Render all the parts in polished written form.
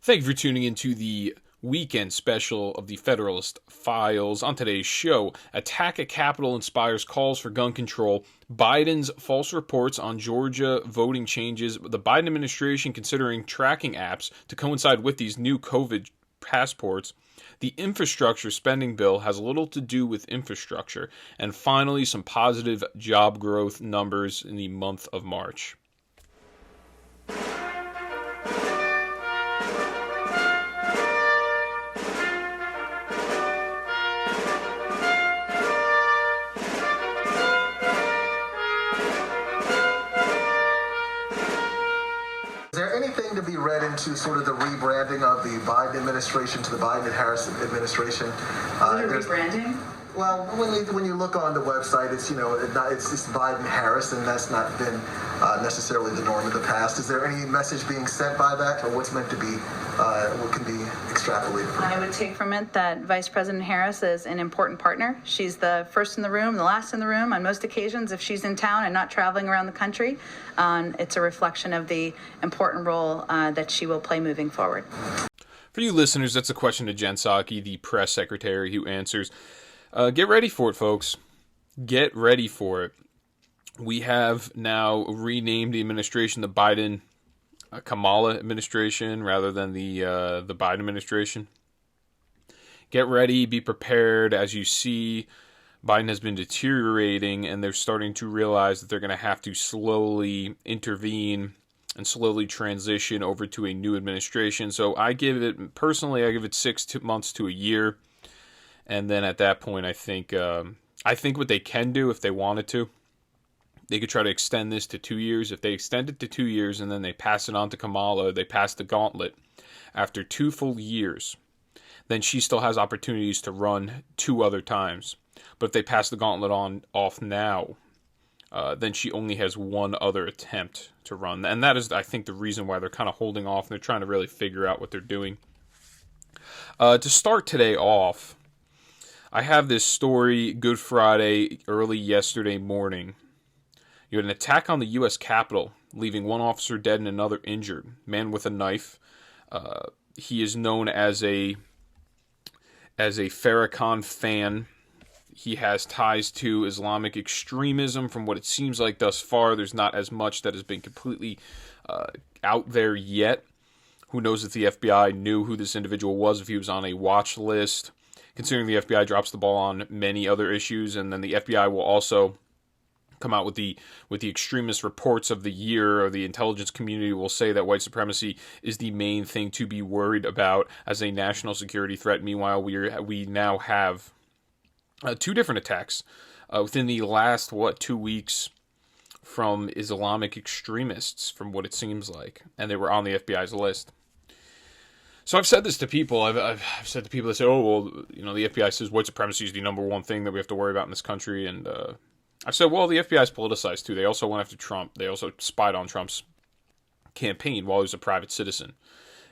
Thank you for tuning into the weekend special of the Federalist Files. On today's show, attack at Capitol inspires calls for gun control, Biden's false reports on Georgia voting changes, the Biden administration considering tracking apps to coincide with these new COVID passports, the infrastructure spending bill has little to do with infrastructure, and finally, some positive job growth numbers in the month of March. Is there anything to be read into sort of the rebranding of the Biden administration to the Biden and Harris administration? Rebranding? Well, when you look on the website, it's it's Biden Harris, and that's not been necessarily the norm in the past. Is there any message being sent by that, or what's meant to be, what can be extrapolated from that? I would take from it that Vice President Harris is an important partner. She's the first in the room, the last in the room on most occasions if she's in town and not traveling around the country. It's a reflection of the important role that she will play moving forward. For you listeners, that's a question to Jen Psaki, the press secretary, who answers. Get ready for it, folks. Get ready for it. We have now renamed the administration the Biden Kamala administration rather than the Biden administration. Get ready, be prepared. As you see, Biden has been deteriorating, and they're starting to realize that they're going to have to slowly intervene and slowly transition over to a new administration. So I give it 6 months to a year. And then at that point, I think what they can do if they wanted to, they could try to extend this to 2 years. If they extend it to 2 years and then they pass it on to Kamala, they pass the gauntlet after 2 full years, then she still has opportunities to run 2 other times. But if they pass the gauntlet off now, then she only has 1 other attempt to run. And that is, I think, the reason why they're kind of holding off and they're trying to really figure out what they're doing. To start today off, I have this story, Good Friday, early yesterday morning. You had an attack on the U.S. Capitol, leaving 1 officer dead and another injured. Man with a knife. He is known as a Farrakhan fan. He has ties to Islamic extremism. From what it seems like thus far, there's not as much that has been completely out there yet. Who knows if the FBI knew who this individual was, if he was on a watch list. Considering the FBI drops the ball on many other issues, and then the FBI will also come out with the extremist reports of the year, or the intelligence community will say that white supremacy is the main thing to be worried about as a national security threat. Meanwhile, we now have 2 different attacks within the last 2 weeks from Islamic extremists, from what it seems like, and they were on the FBI's list. So I've said this to people. I've said to people that say, "Oh, well, the FBI says white supremacy is the number one thing that we have to worry about in this country." And I've said, well, the FBI is politicized too. They also went after Trump. They also spied on Trump's campaign while he was a private citizen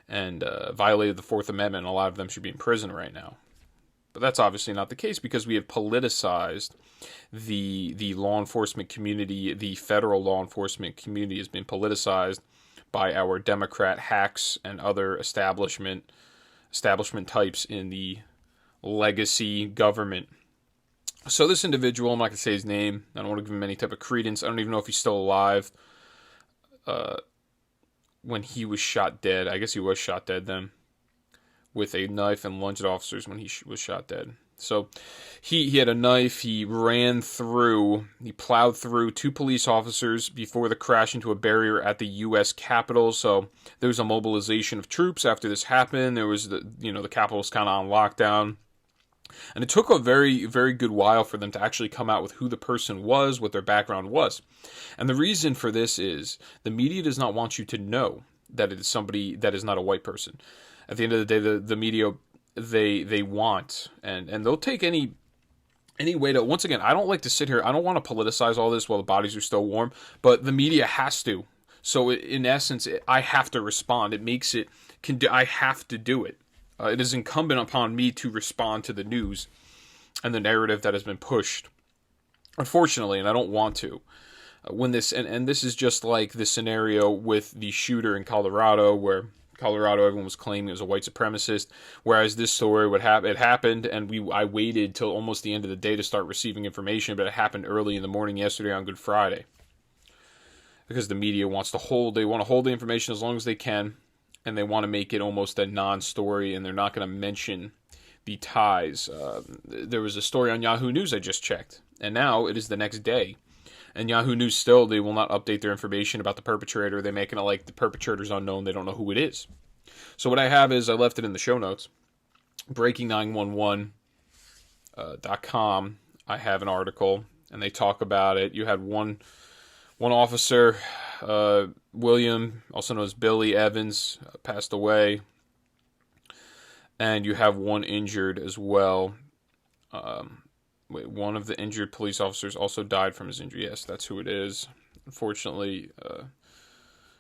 and violated the 4th Amendment. And a lot of them should be in prison right now. But that's obviously not the case because we have politicized the law enforcement community. The federal law enforcement community has been politicized by our Democrat hacks and other establishment types in the legacy government. So this individual, I'm not going to say his name. I don't want to give him any type of credence. I don't even know if he's still alive when he was shot dead. I guess he was shot dead then with a knife and lunged at officers when he was shot dead. So he had a knife. He plowed through 2 police officers before the crash into a barrier at the U.S. Capitol. So there was a mobilization of troops after this happened. There was the Capitol was kind of on lockdown. And it took a very, very good while for them to actually come out with who the person was, what their background was. And the reason for this is the media does not want you to know that it is somebody that is not a white person. At the end of the day, the media, they want, and they'll take any way to, once again, I don't like to sit here, I don't want to politicize all this while the bodies are still warm, but the media has to. So in essence, I have to respond. I have to do it. It is incumbent upon me to respond to the news and the narrative that has been pushed. Unfortunately, and I don't want to. When this, and this is just like the scenario with the shooter in Colorado where Colorado, everyone was claiming it was a white supremacist, whereas this story, it happened, and I waited till almost the end of the day to start receiving information, but it happened early in the morning yesterday on Good Friday. Because the media want to hold the information as long as they can, and they want to make it almost a non-story, and they're not going to mention the ties. There was a story on Yahoo News I just checked, and now it is the next day. And Yahoo News still, they will not update their information about the perpetrator. They're making it like the perpetrator's unknown. They don't know who it is. So what I have is, I left it in the show notes. Breaking911.com. I have an article, and they talk about it. You had one officer, William, also known as Billy Evans, passed away. And you have one injured as well. One of the injured police officers also died from his injury. Yes, that's who it is, unfortunately.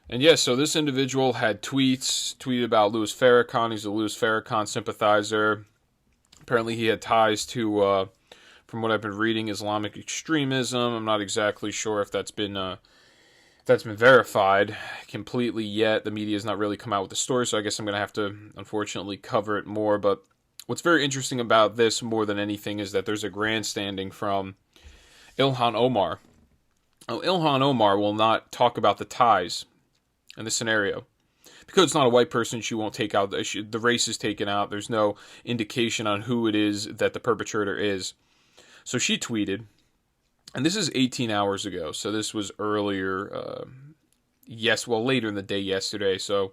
And yes, so this individual had tweeted about Louis Farrakhan. He's a Louis Farrakhan sympathizer. Apparently he had ties to, from what I've been reading, Islamic extremism. I'm not exactly sure if that's been verified completely yet. The media has not really come out with the story, so I guess I'm going to have to, unfortunately, cover it more. But what's very interesting about this more than anything is that there's a grandstanding from Ilhan Omar. Now, Ilhan Omar will not talk about the ties in the scenario. Because it's not a white person, she won't take out, the race is taken out. There's no indication on who it is that the perpetrator is. So she tweeted, and this is 18 hours ago, so this was earlier, later in the day yesterday, so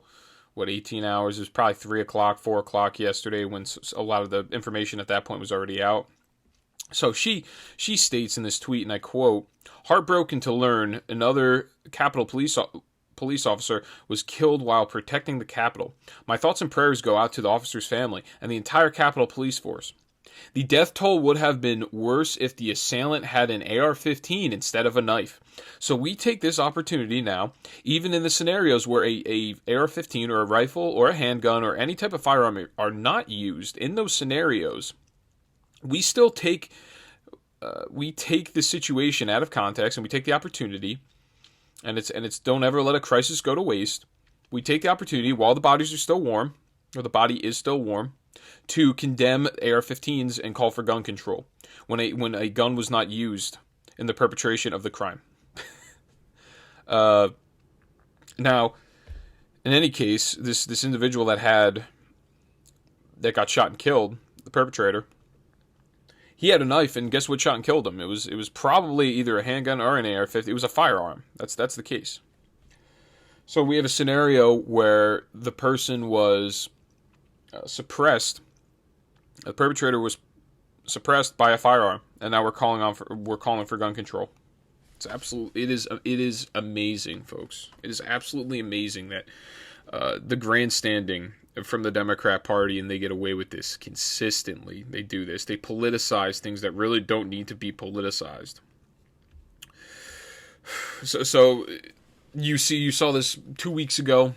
18 hours? It was probably 3 o'clock, 4 o'clock yesterday when a lot of the information at that point was already out. So she states in this tweet, and I quote, "Heartbroken to learn another Capitol police officer was killed while protecting the Capitol. My thoughts and prayers go out to the officer's family and the entire Capitol Police Force. The death toll would have been worse if the assailant had an AR-15 instead of a knife. So we take this opportunity now, even in the scenarios where a AR-15 or a rifle or a handgun or any type of firearm are not used. In those scenarios, we still take the situation out of context, and we take the opportunity, and it's don't ever let a crisis go to waste. We take the opportunity while the bodies are still warm, or the body is still warm, to condemn AR-15s and call for gun control when a gun was not used in the perpetration of the crime." Now, in any case, this individual that got shot and killed, the perpetrator, he had a knife, and guess what shot and killed him? It was probably either a handgun or an AR-15. It was a firearm. That's the case. So we have a scenario where the person was suppressed. The perpetrator was suppressed by a firearm, and now we're calling for gun control. It is amazing, folks. It is absolutely amazing that the grandstanding from the Democrat Party, and they get away with this consistently. They do this. They politicize things that really don't need to be politicized. So you saw this 2 weeks ago,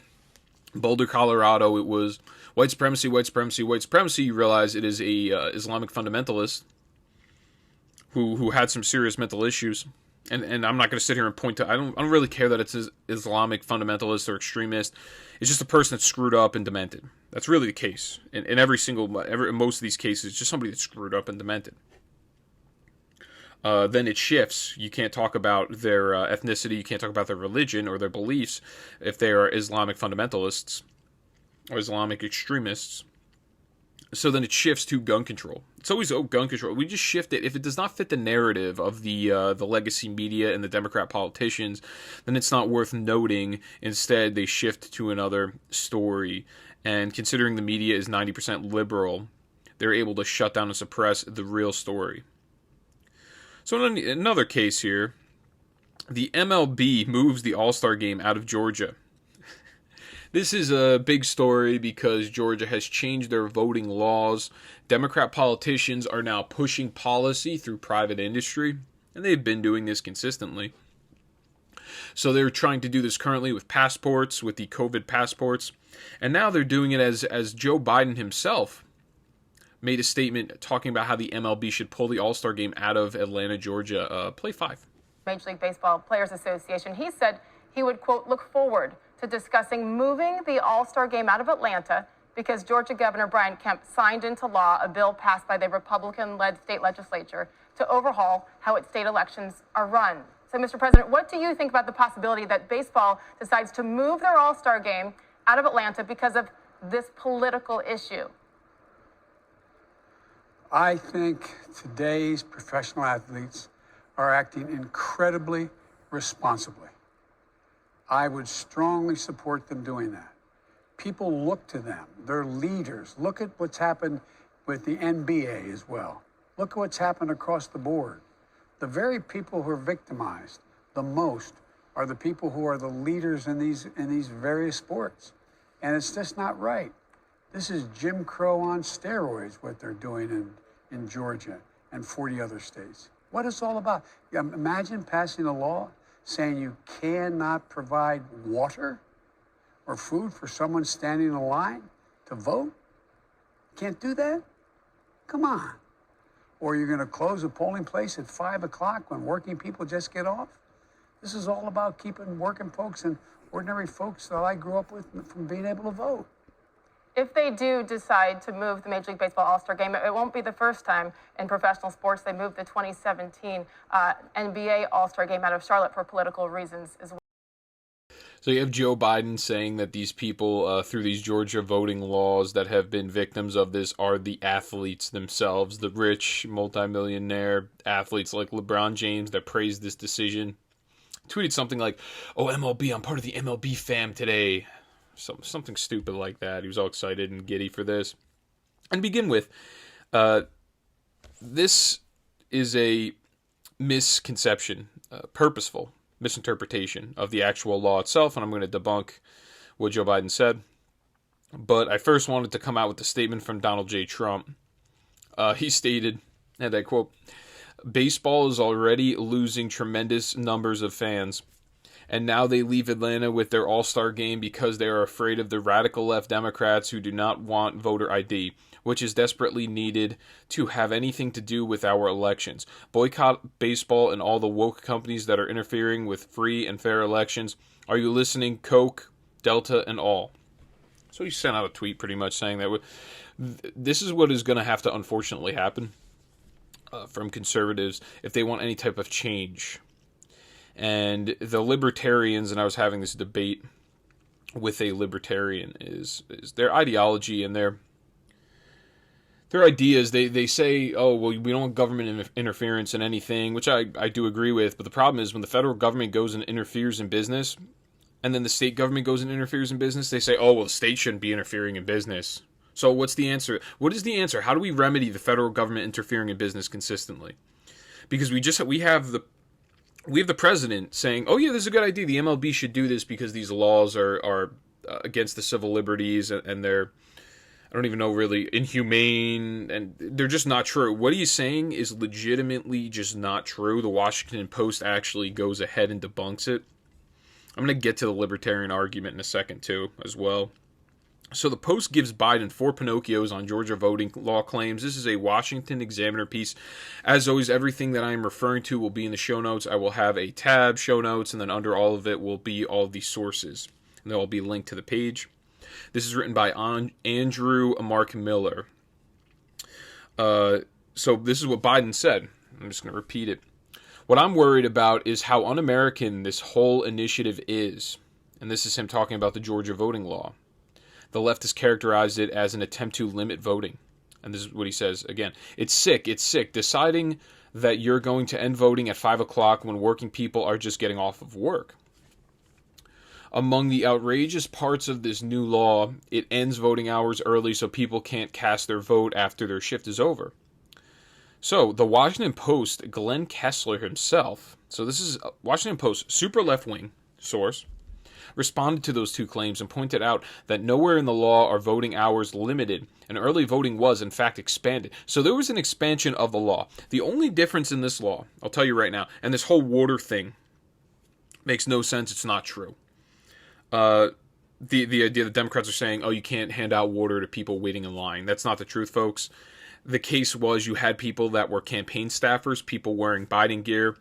Boulder, Colorado. It was white supremacy, white supremacy, white supremacy. You realize it is a Islamic fundamentalist who had some serious mental issues. And I'm not going to sit here and point to, I don't really care that it's an Islamic fundamentalist or extremist. It's just a person that's screwed up and demented. That's really the case. In most of these cases, it's just somebody that's screwed up and demented. Then it shifts. You can't talk about their ethnicity, you can't talk about their religion or their beliefs if they are Islamic fundamentalists or Islamic extremists. So then it shifts to gun control. It's always gun control. We just shift it. If it does not fit the narrative of the legacy media and the Democrat politicians, then it's not worth noting. Instead, they shift to another story. And considering the media is 90% liberal, they're able to shut down and suppress the real story. So in another case here, the MLB moves the All-Star game out of Georgia. This is a big story because Georgia has changed their voting laws. Democrat politicians are now pushing policy through private industry, and they've been doing this consistently. So they're trying to do this currently with passports, with the COVID passports, and now they're doing it as Joe Biden himself made a statement talking about how the MLB should pull the All-Star game out of Atlanta, Georgia. Play 5. Major League Baseball Players Association, he said he would, quote, look forward to discussing moving the All-Star game out of Atlanta because Georgia Governor Brian Kemp signed into law a bill passed by the Republican-led state legislature to overhaul how its state elections are run. So, Mr. President, what do you think about the possibility that baseball decides to move their All-Star game out of Atlanta because of this political issue? I think today's professional athletes are acting incredibly responsibly. I would strongly support them doing that. People look to them. They're leaders. Look at what's happened with the NBA as well. Look at what's happened across the board. The very people who are victimized the most are the people who are the leaders in these various sports. And it's just not right. This is Jim Crow on steroids, what they're doing in Georgia and 40 other states. What it's all about. Imagine passing a law saying you cannot provide water or food for someone standing in a line to vote. Can't do that? Come on. Or you're going to close a polling place at 5 o'clock when working people just get off? This is all about keeping working folks and ordinary folks that I grew up with from being able to vote. If they do decide to move the Major League Baseball All-Star game, it won't be the first time in professional sports. They moved the 2017 NBA All-Star game out of Charlotte for political reasons as well. So you have Joe Biden saying that these people, through these Georgia voting laws that have been victims of this, are the athletes themselves, the rich, multimillionaire athletes like LeBron James that praised this decision. Tweeted something like, "Oh, MLB, I'm part of the MLB fam today." Something stupid like that. He was all excited and giddy for this. And to begin with, this is a misconception, purposeful misinterpretation of the actual law itself, and I'm going to debunk what Joe Biden said. But I first wanted to come out with a statement from Donald J. Trump. He stated, and I quote, "Baseball is already losing tremendous numbers of fans, and now they leave Atlanta with their all-star game because they are afraid of the radical left Democrats who do not want voter ID, which is desperately needed to have anything to do with our elections. Boycott baseball and all the woke companies that are interfering with free and fair elections. Are you listening? Coke, Delta, and all." So he sent out a tweet pretty much saying that this is what is going to have to unfortunately happen from conservatives if they want any type of change. And the libertarians, and I was having this debate with a libertarian, is their ideology and their ideas. They say, oh, well, we don't want government interference in anything, which I do agree with. But the problem is when the federal government goes and interferes in business, and then the state government goes and interferes in business, they say, oh, well, the state shouldn't be interfering in business. So what's the answer? What is the answer? How do we remedy the federal government interfering in business consistently? Because we have the president saying, oh, yeah, this is a good idea. The MLB should do this because these laws are against the civil liberties and they're, I don't even know, really inhumane, and they're just not true. What he's saying is legitimately just not true. The Washington Post actually goes ahead and debunks it. I'm going to get to the libertarian argument in a second, too, as well. So the Post gives Biden 4 Pinocchios on Georgia voting law claims. This is a Washington Examiner piece. As always, everything that I am referring to will be in the show notes. I will have a tab, show notes, and then under all of it will be all the sources. And they'll all be linked to the page. This is written by Andrew Mark Miller. So this is what Biden said. I'm just going to repeat it. What I'm worried about is how un-American this whole initiative is. And this is him talking about the Georgia voting law. The left has characterized it as an attempt to limit voting. And this is what he says again. It's sick. Deciding that you're going to end voting at 5 o'clock when working people are just getting off of work. Among the outrageous parts of this new law, it ends voting hours early so people can't cast their vote after their shift is over. So, the Washington Post, Glenn Kessler himself, so this is Washington Post, super left-wing source, responded to those 2 claims and pointed out that nowhere in the law are voting hours limited, and early voting was, in fact, expanded. So there was an expansion of the law. The only difference in this law, I'll tell you right now, and this whole water thing makes no sense, it's not true. The idea that Democrats are saying, oh, you can't hand out water to people waiting in line. That's not the truth, folks. The case was you had people that were campaign staffers, people wearing Biden gear,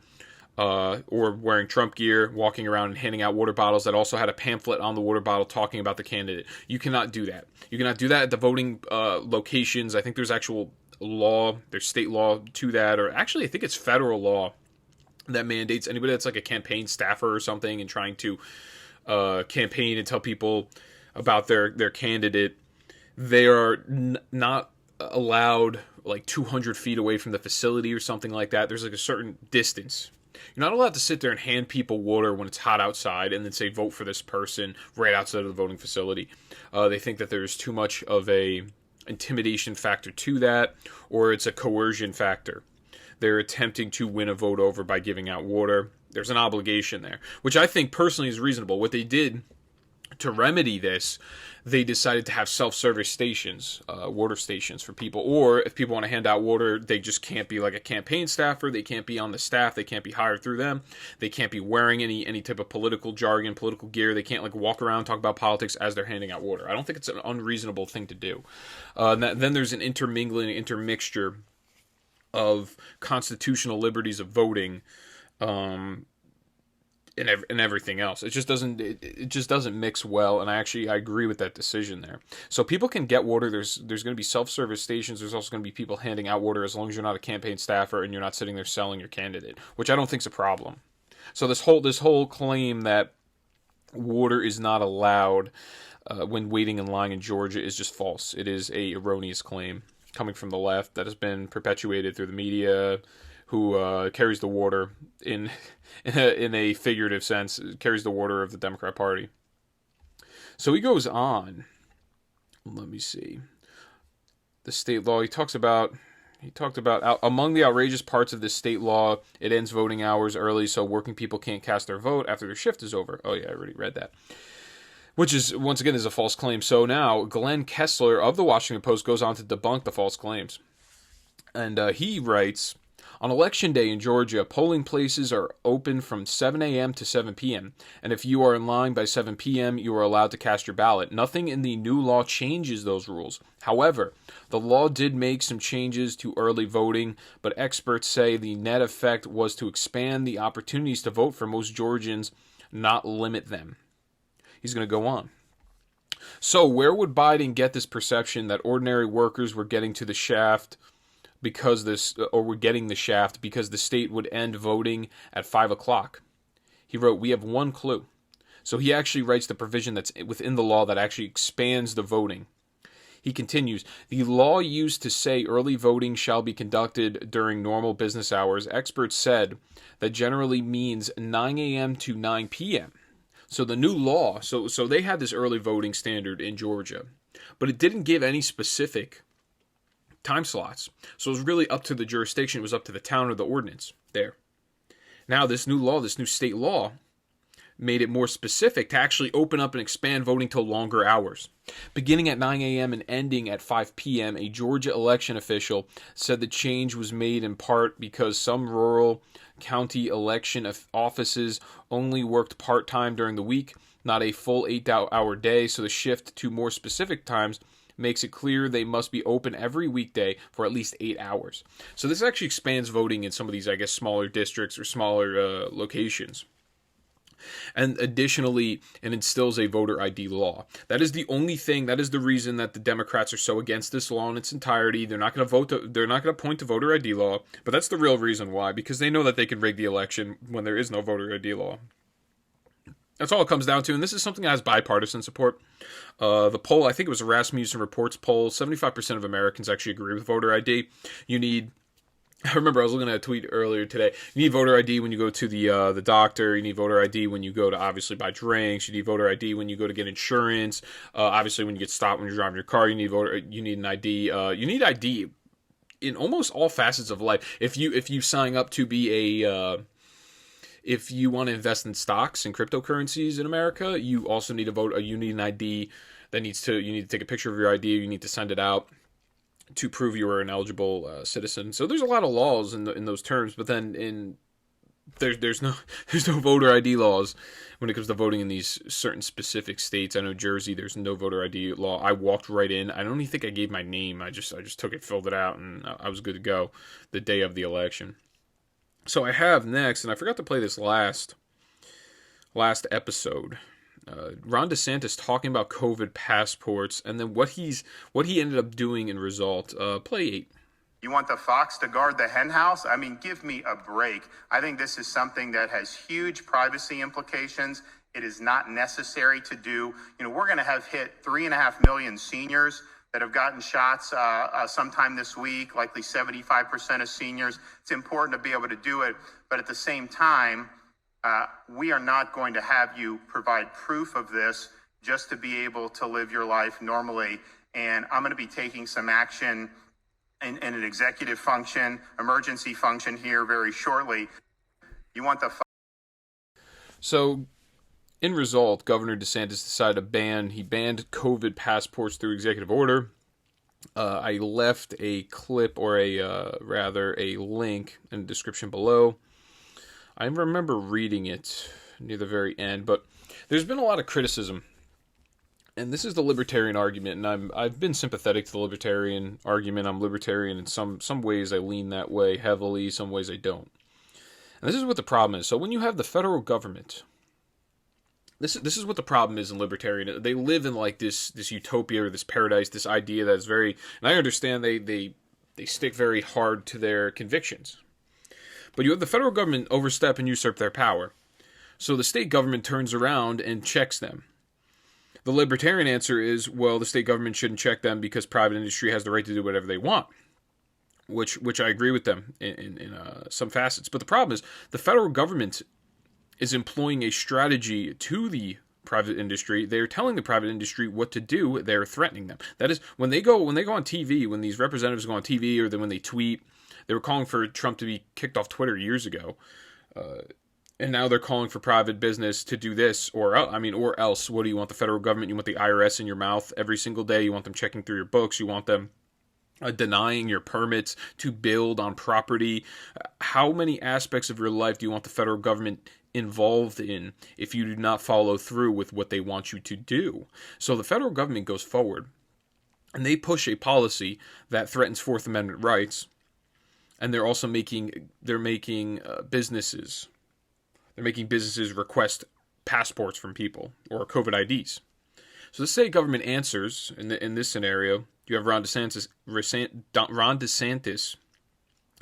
or wearing Trump gear, walking around and handing out water bottles that also had a pamphlet on the water bottle talking about the candidate. You cannot do that. You cannot do that at the voting locations. I think there's actual law, there's state law to that, or actually I think it's federal law that mandates anybody that's like a campaign staffer or something and trying to campaign and tell people about their candidate, they are not allowed like 200 feet away from the facility or something like that. There's like a certain distance. You're not allowed to sit there and hand people water when it's hot outside and then say vote for this person right outside of the voting facility. They think that there's too much of a intimidation factor to that, or it's a coercion factor. They're attempting to win a vote over by giving out water. There's an obligation there, which I think personally is reasonable. What they did to remedy this, they decided to have self-service stations, water stations for people. Or if people want to hand out water, they just can't be like a campaign staffer. They can't be on the staff. They can't be hired through them. They can't be wearing any type of political jargon, political gear. They can't like walk around, talk about politics as they're handing out water. I don't think it's an unreasonable thing to do. Then there's an intermixture of constitutional liberties of voting, and everything else. It just doesn't mix well, and I agree with that decision there. So people can get water. There's going to be self-service stations. There's also going to be people handing out water as long as you're not a campaign staffer and you're not sitting there selling your candidate, which I don't think is a problem. So this whole claim that water is not allowed when waiting in line in Georgia is just false. It is a erroneous claim coming from the left that has been perpetuated through the media, who carries the water in a figurative sense, carries the water of the Democrat Party. So he goes on. Let me see. The state law. He talked about among the outrageous parts of this state law, it ends voting hours early so working people can't cast their vote after their shift is over. Oh yeah, I already read that. Which is, once again, is a false claim. So now Glenn Kessler of the Washington Post goes on to debunk the false claims. And he writes, on Election Day in Georgia, polling places are open from 7 a.m. to 7 p.m., and if you are in line by 7 p.m., you are allowed to cast your ballot. Nothing in the new law changes those rules. However, the law did make some changes to early voting, but experts say the net effect was to expand the opportunities to vote for most Georgians, not limit them. He's going to go on. So where would Biden get this perception that ordinary workers were getting to the shaft because were getting the shaft because the state would end voting at 5 o'clock? He wrote, we have one clue. So he actually writes the provision that's within the law that actually expands the voting. He continues, the law used to say early voting shall be conducted during normal business hours. Experts said that generally means 9 a.m. to 9 p.m. So the new law, so they had this early voting standard in Georgia, but it didn't give any specific time slots. So it was really up to the jurisdiction. It was up to the town or the ordinance there. Now this new law, this new state law, made it more specific to actually open up and expand voting to longer hours. Beginning at 9 a.m. and ending at 5 p.m., a Georgia election official said the change was made in part because some rural county election offices only worked part-time during the week, not a full 8-hour day, so the shift to more specific times makes it clear they must be open every weekday for at least 8 hours. So this actually expands voting in some of these, I guess, smaller districts or smaller locations. And additionally, it instills a voter ID law. That is the only thing, that is the reason that the Democrats are so against this law in its entirety. They're not going to point to voter ID law, but that's the real reason why, because they know that they can rig the election when there is no voter ID law. That's all it comes down to, and this is something that has bipartisan support. The poll, I think it was a Rasmussen Reports poll, 75% of Americans actually agree with voter ID. I remember I was looking at a tweet earlier today. You need voter ID when you go to the doctor. You need voter ID when you go to obviously buy drinks. You need voter ID when you go to get insurance. Obviously, when you get stopped when you're driving your car, you need an ID. You need ID in almost all facets of life. If you sign up to be if you want to invest in stocks and cryptocurrencies in America, you also need you need an ID you need to take a picture of your ID. You need to send it out to prove you are an eligible citizen. So there's a lot of laws in those terms, but then there's no voter ID laws when it comes to voting in these certain specific states. I know Jersey, there's no voter ID law. I walked right in. I don't even think I gave my name. I just took it, filled it out, and I was good to go the day of the election. So I have next, and I forgot to play this last episode. Ron DeSantis talking about COVID passports, and then what he ended up doing in result. Play 8. You want the fox to guard the hen house? I mean, give me a break. I think this is something that has huge privacy implications. It is not necessary to do. We're going to have hit 3.5 million seniors that have gotten shots sometime this week, likely 75% of seniors. It's important to be able to do it. But at the same time, we are not going to have you provide proof of this just to be able to live your life normally. And I'm going to be taking some action in an executive function, emergency function here very shortly. You want the... So, in result, Governor DeSantis decided to banned COVID passports through executive order. I left a clip, or a link in the description below. I remember reading it near the very end, but there's been a lot of criticism. And this is the libertarian argument, and I've been sympathetic to the libertarian argument. I'm libertarian in some ways. I lean that way heavily. Some ways I don't. And this is what the problem is. So when you have the federal government, this is what the problem is in libertarian. They live in like this utopia or this paradise, this idea that is very. And I understand they stick very hard to their convictions, but you have the federal government overstep and usurp their power. So the state government turns around and checks them. The libertarian answer is, well, the state government shouldn't check them because private industry has the right to do whatever they want, which I agree with them in some facets. But the problem is the federal government is employing a strategy to the private industry. They're telling the private industry what to do. They're threatening them. That is, when they go on TV, when these representatives go on TV, or then when they tweet, they were calling for Trump to be kicked off Twitter years ago. And now they're calling for private business to do this, or else. What do you want? The federal government? You want the IRS in your mouth every single day? You want them checking through your books? You want them denying your permits to build on property? How many aspects of your life do you want the federal government involved in if you do not follow through with what they want you to do? So the federal government goes forward, and they push a policy that threatens Fourth Amendment rights, and they're also making businesses. They're making businesses request passports from people or COVID IDs. So the state government answers in this scenario. You have Ron DeSantis.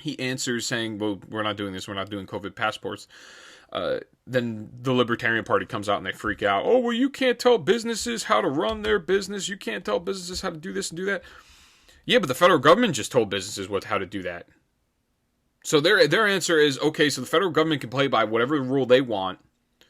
He answers saying, "Well, we're not doing this. We're not doing COVID passports." Then the Libertarian Party comes out and they freak out. Oh, well, you can't tell businesses how to run their business. You can't tell businesses how to do this and do that. Yeah, but the federal government just told businesses how to do that. So their answer is, okay, so the federal government can play by whatever rule they want.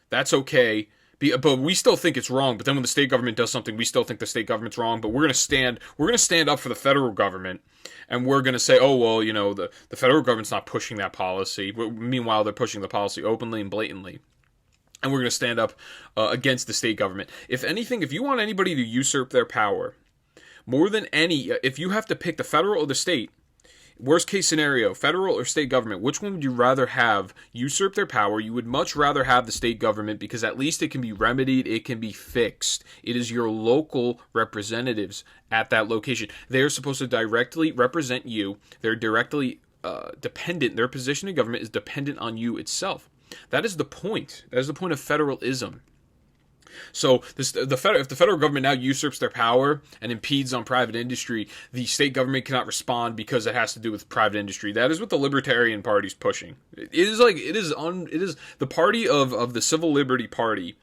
That's okay. But we still think it's wrong. But then when the state government does something, we still think the state government's wrong. But we're going to stand up for the federal government, and we're going to say, oh, well, the federal government's not pushing that policy. Meanwhile, they're pushing the policy openly and blatantly. And we're going to stand up against the state government. If anything, if you want anybody to usurp their power, more than if you have to pick the federal or the state, worst case scenario, federal or state government, which one would you rather have usurp their power? You would much rather have the state government because at least it can be remedied, it can be fixed. It is your local representatives at that location. They're supposed to directly represent you. They're directly dependent. Their position in government is dependent on you itself. That is the point. That is the point of federalism. So if the federal government now usurps their power and impedes on private industry, the state government cannot respond because it has to do with private industry. That is what the Libertarian Party is pushing. It is the party of the Civil Liberty Party.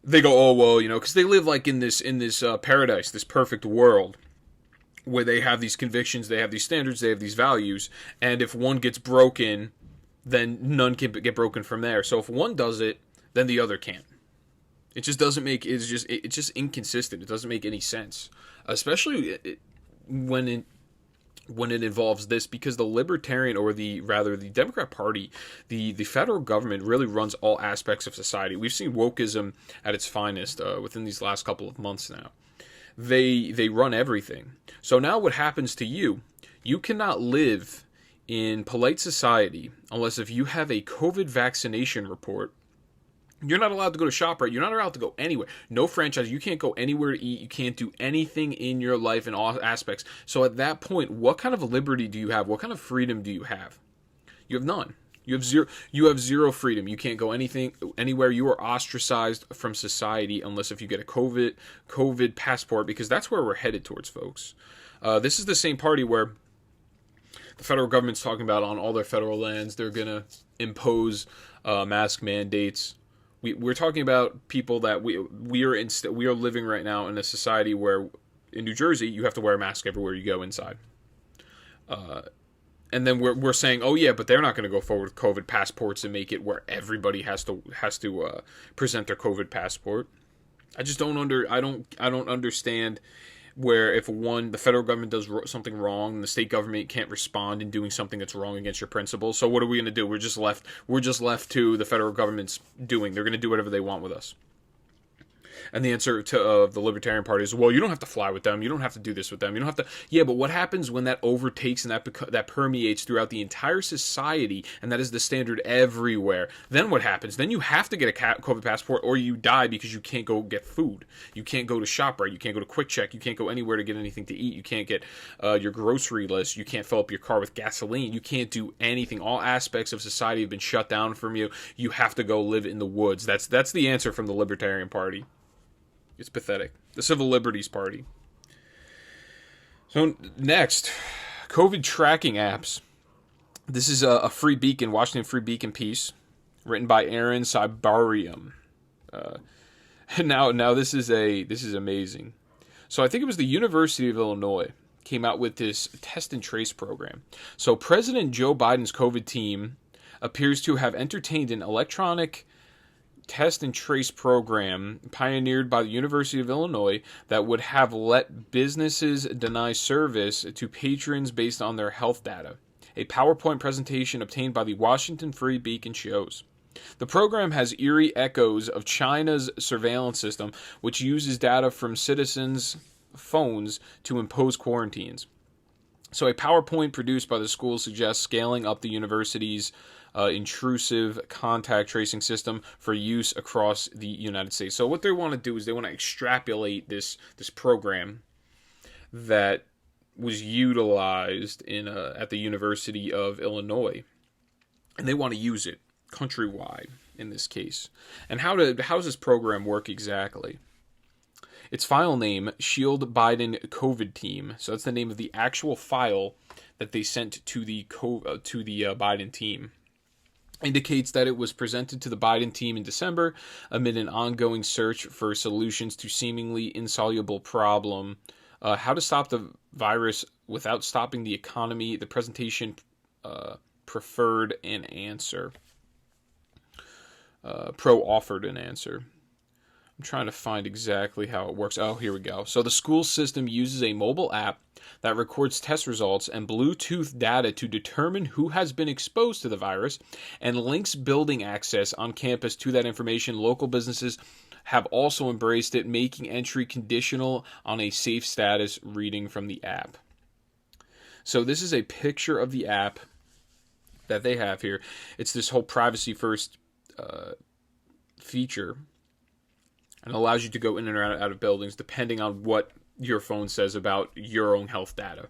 They go, oh well, because they live like in this paradise, this perfect world where they have these convictions, they have these standards, they have these values, and if one gets broken, then none can get broken from there. So if one does it, then the other can't. It just doesn't make. It's just inconsistent. It doesn't make any sense, especially when it involves this, because the Libertarian, or the Democrat Party, the federal government really runs all aspects of society. We've seen wokeism at its finest within these last couple of months now. They run everything. So now what happens to you? You cannot live in polite society unless if you have a COVID vaccination report. You're not allowed to go to ShopRite. You're not allowed to go anywhere. No franchise. You can't go anywhere to eat. You can't do anything in your life in all aspects. So at that point, what kind of liberty do you have? What kind of freedom do you have? You have none. You have zero freedom. You can't go anywhere. You are ostracized from society unless if you get a COVID passport, because that's where we're headed towards, folks. This is the same party where the federal government's talking about on all their federal lands they're gonna impose mask mandates. We're talking about people that we are living right now in a society where in New Jersey you have to wear a mask everywhere you go inside. And then we're saying, oh yeah, but they're not going to go forward with COVID passports and make it where everybody has to present their COVID passport. I just don't understand where if the federal government does something wrong, the state government can't respond in doing something that's wrong against your principles. So what are we going to do? We're just left to the federal government's doing. They're going to do whatever they want with us. And the answer to the Libertarian Party is, well, you don't have to fly with them. You don't have to do this with them. You don't have to. Yeah, but what happens when that overtakes and that permeates throughout the entire society, and that is the standard everywhere? Then what happens? Then you have to get a COVID passport, or you die because you can't go get food. You can't go to ShopRite. You can't go to Quick Check. You can't go anywhere to get anything to eat. You can't get your grocery list. You can't fill up your car with gasoline. You can't do anything. All aspects of society have been shut down from you. You have to go live in the woods. That's the answer from the Libertarian Party. It's pathetic. The Civil Liberties Party. So next, COVID tracking apps. This is a Free Beacon, Washington Free Beacon piece, written by Aaron Sibarium. Now this is amazing. So I think it was the University of Illinois came out with this test and trace program. So President Joe Biden's COVID team appears to have entertained an electronic test and trace program pioneered by the University of Illinois that would have let businesses deny service to patrons based on their health data. A PowerPoint presentation obtained by the Washington Free Beacon shows. The program has eerie echoes of China's surveillance system, which uses data from citizens' phones to impose quarantines. So a PowerPoint produced by the school suggests scaling up the university's intrusive contact tracing system for use across the United States. So what they want to do is they want to extrapolate this program that was utilized at the University of Illinois, and they want to use it countrywide in this case. And how does this program work exactly? Its file name, Shield Biden COVID Team. So that's the name of the actual file that they sent to the Biden team. Indicates that it was presented to the Biden team in December amid an ongoing search for solutions to seemingly insoluble problem. How to stop the virus without stopping the economy. The presentation preferred an answer. Pro offered an answer. I'm trying to find exactly how it works. Oh, here we go. So the school system uses a mobile app that records test results and Bluetooth data to determine who has been exposed to the virus and links building access on campus to that information. Local businesses have also embraced it, making entry conditional on a safe status reading from the app. So this is a picture of the app that they have here. It's this whole privacy first feature, and allows you to go in and out of buildings depending on what your phone says about your own health data.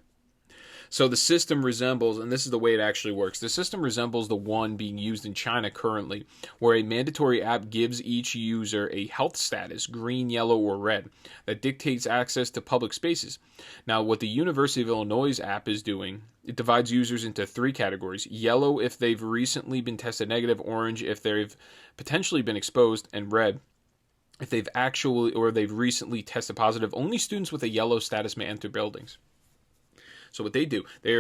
So the system resembles, and this is the way it actually works, the system resembles the one being used in China currently, where a mandatory app gives each user a health status, green, yellow, or red, that dictates access to public spaces. Now, what the University of Illinois app is doing, it divides users into three categories: yellow if they've recently been tested negative, orange if they've potentially been exposed, and red if they've recently tested positive. Only students with a yellow status may enter buildings. So what they do, they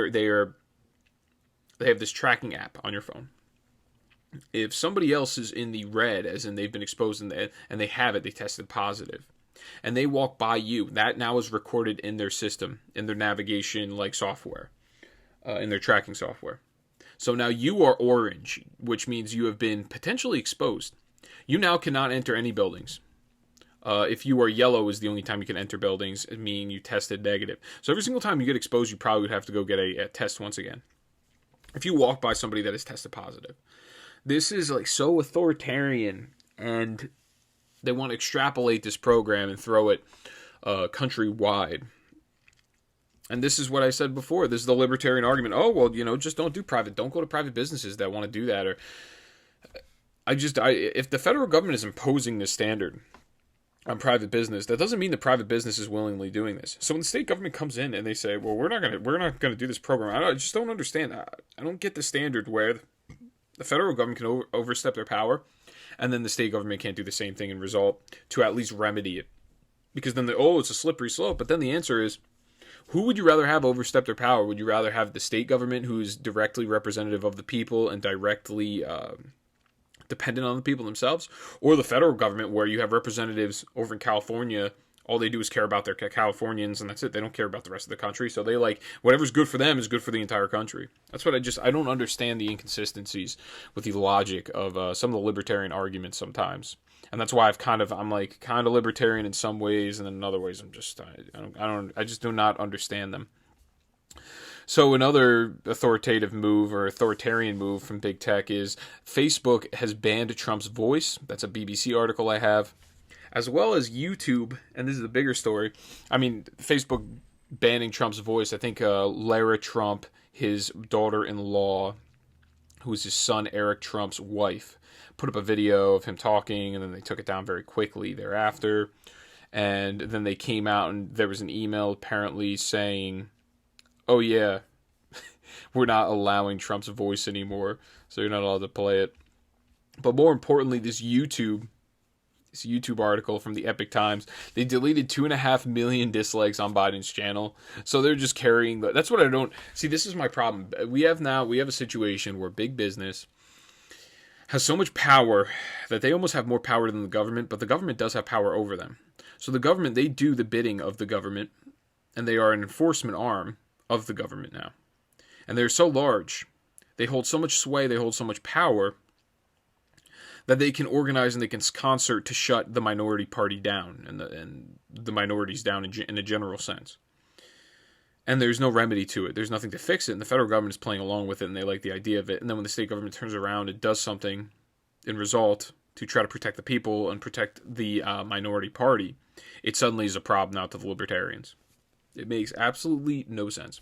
have this tracking app on your phone. If somebody else is in the red, as in they've been exposed and they have it, they tested positive, and they walk by you, that now is recorded in their system, in their navigation software, in their tracking software. So now you are orange, which means you have been potentially exposed. You now cannot enter any buildings. If you are yellow is the only time you can enter buildings, meaning you tested negative. So every single time you get exposed, you probably would have to go get a test once again. If you walk by somebody that is tested positive. This is so authoritarian, and they want to extrapolate this program and throw it countrywide. And this is what I said before. This is the libertarian argument. Oh, well, just don't do private. Don't go to private businesses that want to do that. Or if the federal government is imposing this standard on private business, that doesn't mean the private business is willingly doing this. So when the state government comes in and they say, well, we're not gonna do this program, I just don't understand. I don't get the standard where the federal government can overstep their power, and then the state government can't do the same thing and result to at least remedy it. Because then it's a slippery slope. But then the answer is, who would you rather have overstep their power? Would you rather have the state government, who's directly representative of the people and directly dependent on the people themselves, or the federal government, where you have representatives over in California? All they do is care about their Californians, and that's it. They don't care about the rest of the country. So they whatever's good for them is good for the entire country. That's what I don't understand the inconsistencies with the logic of some of the libertarian arguments sometimes. And that's why I'm kind of libertarian in some ways, and then in other ways I just do not understand them. So another authoritarian move from big tech is Facebook has banned Trump's voice. That's a BBC article I have. As well as YouTube, and this is the bigger story. I mean, Facebook banning Trump's voice. I think Lara Trump, his daughter-in-law, who's his son Eric Trump's wife, put up a video of him talking, and then they took it down very quickly thereafter. And then they came out, and there was an email apparently saying, oh yeah, we're not allowing Trump's voice anymore, so you're not allowed to play it. But more importantly, this YouTube article from the Epic Times, they deleted 2.5 million dislikes on Biden's channel. So they're just carrying that's what I don't see. This is my problem. We have a situation where big business has so much power that they almost have more power than the government, but the government does have power over them. So the government, they do the bidding of the government, and they are an enforcement arm of the government now. And they're so large, they hold so much sway, they hold so much power, that they can organize and they can concert to shut the minority party down and the minorities down in a general sense. And there's no remedy to it. There's nothing to fix it. And the federal government is playing along with it, and they like the idea of it. And then when the state government turns around and does something in result to try to protect the people and protect the minority party, it suddenly is a problem now to the libertarians. It makes absolutely no sense.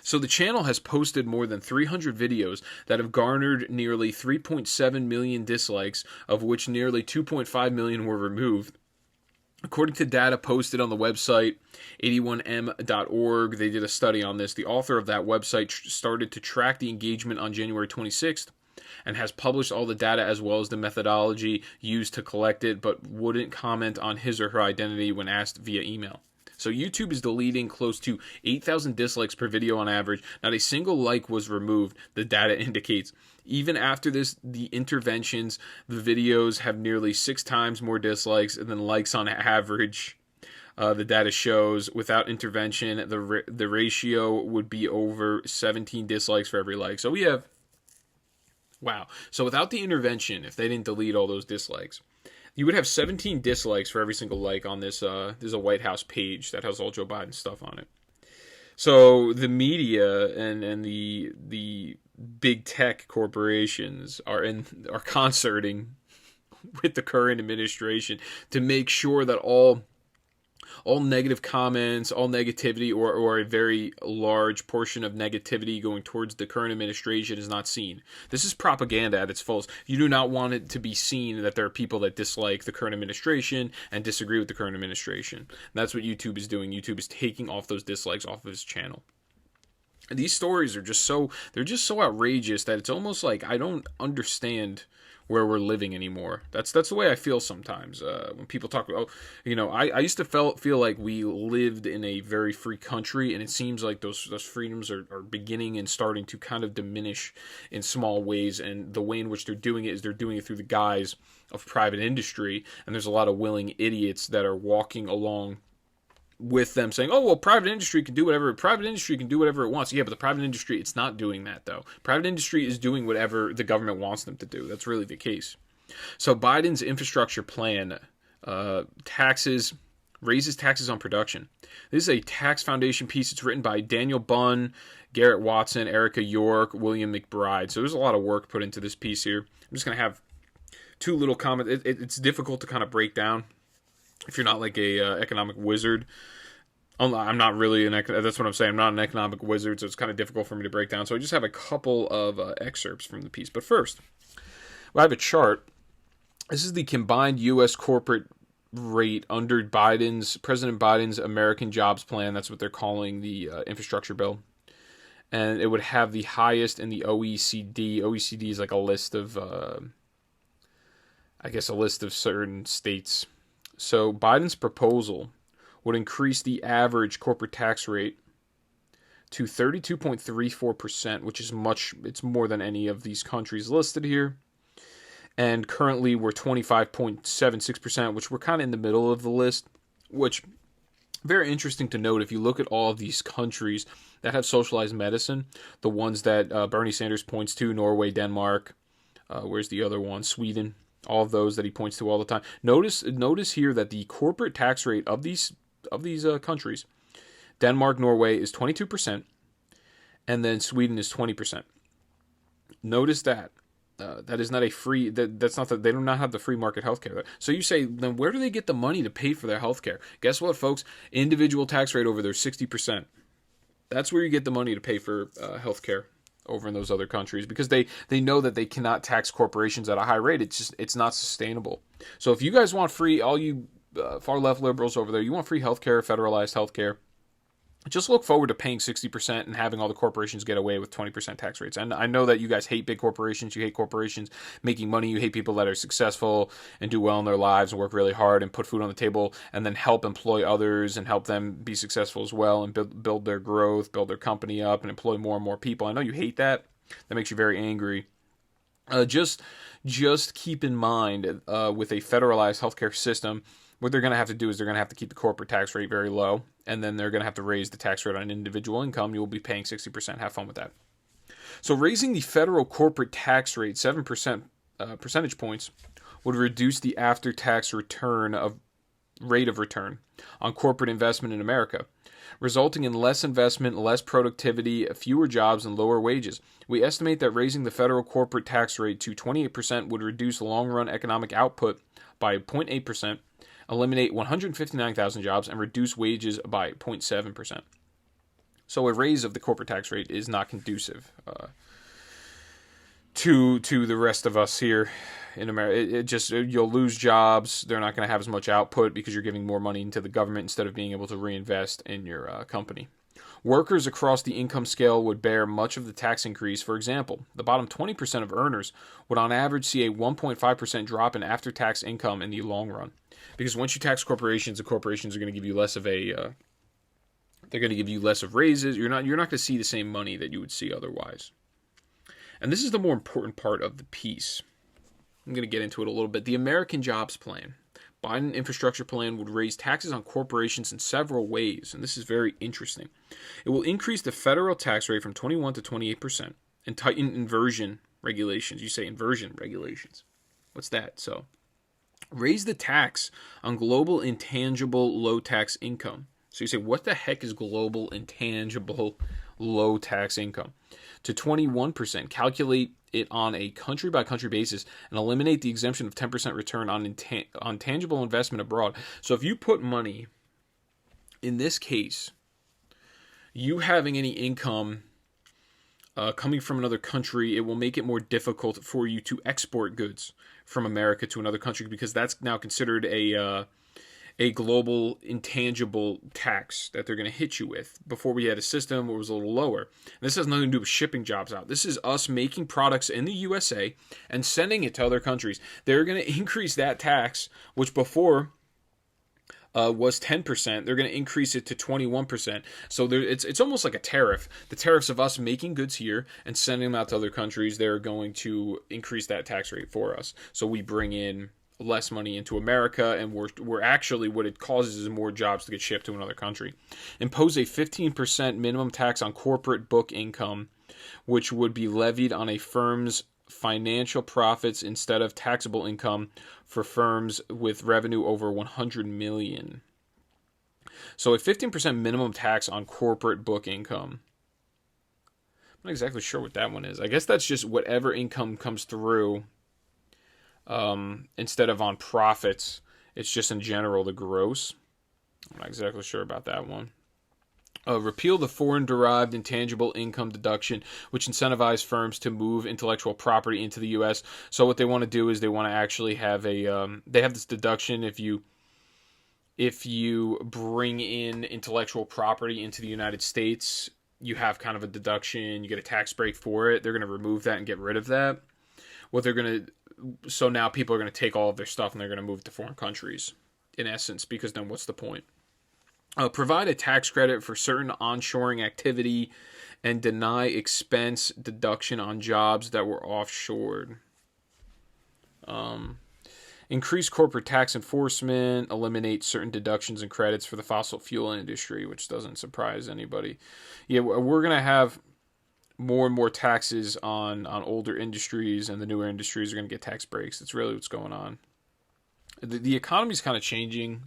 So the channel has posted more than 300 videos that have garnered nearly 3.7 million dislikes, of which nearly 2.5 million were removed. According to data posted on the website 81m.org, they did a study on this. The author of that website started to track the engagement on January 26th and has published all the data as well as the methodology used to collect it, but wouldn't comment on his or her identity when asked via email. So YouTube is deleting close to 8,000 dislikes per video on average. Not a single like was removed, the data indicates. Even after this, the interventions, the videos have nearly 6 times more dislikes than likes on average. The data shows without intervention, the ratio would be over 17 dislikes for every like. So we have, wow. So without the intervention, if they didn't delete all those dislikes, you would have 17 dislikes for every single like on this. There's a White House page that has all Joe Biden stuff on it. So the media and the big tech corporations are concerting with the current administration to make sure that all negative comments, all negativity, or a very large portion of negativity going towards the current administration is not seen. This is propaganda at its fullest. You do not want it to be seen that there are people that dislike the current administration and disagree with the current administration. And that's what YouTube is doing. YouTube is taking off those dislikes off of his channel. And these stories are just so outrageous that it's almost like I don't understand where we're living anymore. That's the way I feel sometimes when people talk about, I used to feel like we lived in a very free country, and it seems like those freedoms are beginning and starting to kind of diminish in small ways, and the way in which they're doing it is they're doing it through the guise of private industry, and there's a lot of willing idiots that are walking along with them saying, oh, well, private industry can do whatever it wants. Yeah, but the private industry, it's not doing that, though. Private industry is doing whatever the government wants them to do. That's really the case. So Biden's infrastructure plan raises taxes on production. This is a tax foundation piece. It's written by Daniel Bunn, Garrett Watson, Erica York, William McBride. So there's a lot of work put into this piece here. I'm just going to have 2 little comments. It's difficult to kind of break down if you're not like a economic wizard I'm not really that's what I'm saying. I'm not an economic wizard, so it's kind of difficult for me to break down. So I just have a couple of excerpts from the piece. But first, I have a chart. This is the combined U.S. corporate rate under President Biden's American Jobs Plan. That's what they're calling the infrastructure bill. And it would have the highest in the OECD. OECD is like a list of, a list of certain states. So Biden's proposal would increase the average corporate tax rate to 32.34%, which is it's more than any of these countries listed here. And currently we're 25.76%, which we're kind of in the middle of the list, which very interesting to note. If you look at all of these countries that have socialized medicine, the ones that Bernie Sanders points to, Norway, Denmark, where's the other one? Sweden, all of those that he points to all the time. Notice here that the corporate tax rate of these countries, Denmark, Norway is 22%, and then Sweden is 20%. Notice that. That is not a free. That's not that they do not have the free market healthcare. So you say, then where do they get the money to pay for their healthcare? Guess what, folks? Individual tax rate over there 60%. That's where you get the money to pay for healthcare over in those other countries, because they know that they cannot tax corporations at a high rate. It's not sustainable. So if you guys want free, all you far left liberals over there, you want free healthcare, federalized healthcare, just look forward to paying 60% and having all the corporations get away with 20% tax rates. And I know that you guys hate big corporations. You hate corporations making money. You hate people that are successful and do well in their lives and work really hard and put food on the table and then help employ others and help them be successful as well and build their growth, build their company up and employ more and more people. I know you hate that. That makes you very angry. Just keep in mind with a federalized healthcare system, what they're going to have to do is they're going to have to keep the corporate tax rate very low, and then they're going to have to raise the tax rate on individual income. You will be paying 60%. Have fun with that. So raising the federal corporate tax rate 7% percentage points would reduce the after-tax rate of return on corporate investment in America, resulting in less investment, less productivity, fewer jobs, and lower wages. We estimate that raising the federal corporate tax rate to 28% would reduce long-run economic output by 0.8%, eliminate 159,000 jobs, and reduce wages by 0.7%. So a raise of the corporate tax rate is not conducive to the rest of us here in America. You'll lose jobs. They're not going to have as much output because you're giving more money into the government instead of being able to reinvest in your company. Workers across the income scale would bear much of the tax increase. For example, the bottom 20% of earners would on average see a 1.5% drop in after-tax income in the long run. Because once you tax corporations, the corporations are going to give you less of they're going to give you less of raises. You're not going to see the same money that you would see otherwise. And this is the more important part of the piece. I'm going to get into it a little bit. The American Jobs Plan. Biden infrastructure plan would raise taxes on corporations in several ways, and this is very interesting. It will increase the federal tax rate from 21 to 28% and tighten inversion regulations. You say inversion regulations. What's that? So, raise the tax on global intangible low tax income. So you say, what the heck is global intangible low tax income? To 21%. Calculate it on a country-by-country basis and eliminate the exemption of 10% return on tangible investment abroad. So if you put money, in this case, you having any income coming from another country, it will make it more difficult for you to export goods from America to another country because that's now considered a global intangible tax that they're going to hit you with. Before we had a system where it was a little lower. And this has nothing to do with shipping jobs out. This is us making products in the USA and sending it to other countries. They're going to increase that tax, which before was 10%. They're going to increase it to 21%. So it's almost like a tariff. The tariffs of us making goods here and sending them out to other countries, they're going to increase that tax rate for us. So we bring in less money into America, and we're actually, what it causes is more jobs to get shipped to another country. Impose a 15% minimum tax on corporate book income, which would be levied on a firm's financial profits instead of taxable income for firms with revenue over 100 million. So a 15% minimum tax on corporate book income. I'm not exactly sure what that one is. I guess that's just whatever income comes through. Instead of on profits, it's just in general the gross. I'm not exactly sure about that one. Repeal the foreign-derived intangible income deduction, which incentivized firms to move intellectual property into the U.S. So what they want to do is they want to actually have they have this deduction if you bring in intellectual property into the United States, you have kind of a deduction, you get a tax break for it. They're going to remove that and get rid of that. So now people are going to take all of their stuff and they're going to move it to foreign countries, in essence, because then what's the point? Provide a tax credit for certain onshoring activity and deny expense deduction on jobs that were offshored. Increase corporate tax enforcement, eliminate certain deductions and credits for the fossil fuel industry, which doesn't surprise anybody. Yeah, we're going to have more and more taxes on older industries, and the newer industries are going to get tax breaks. That's really what's going on. The economy's kind of changing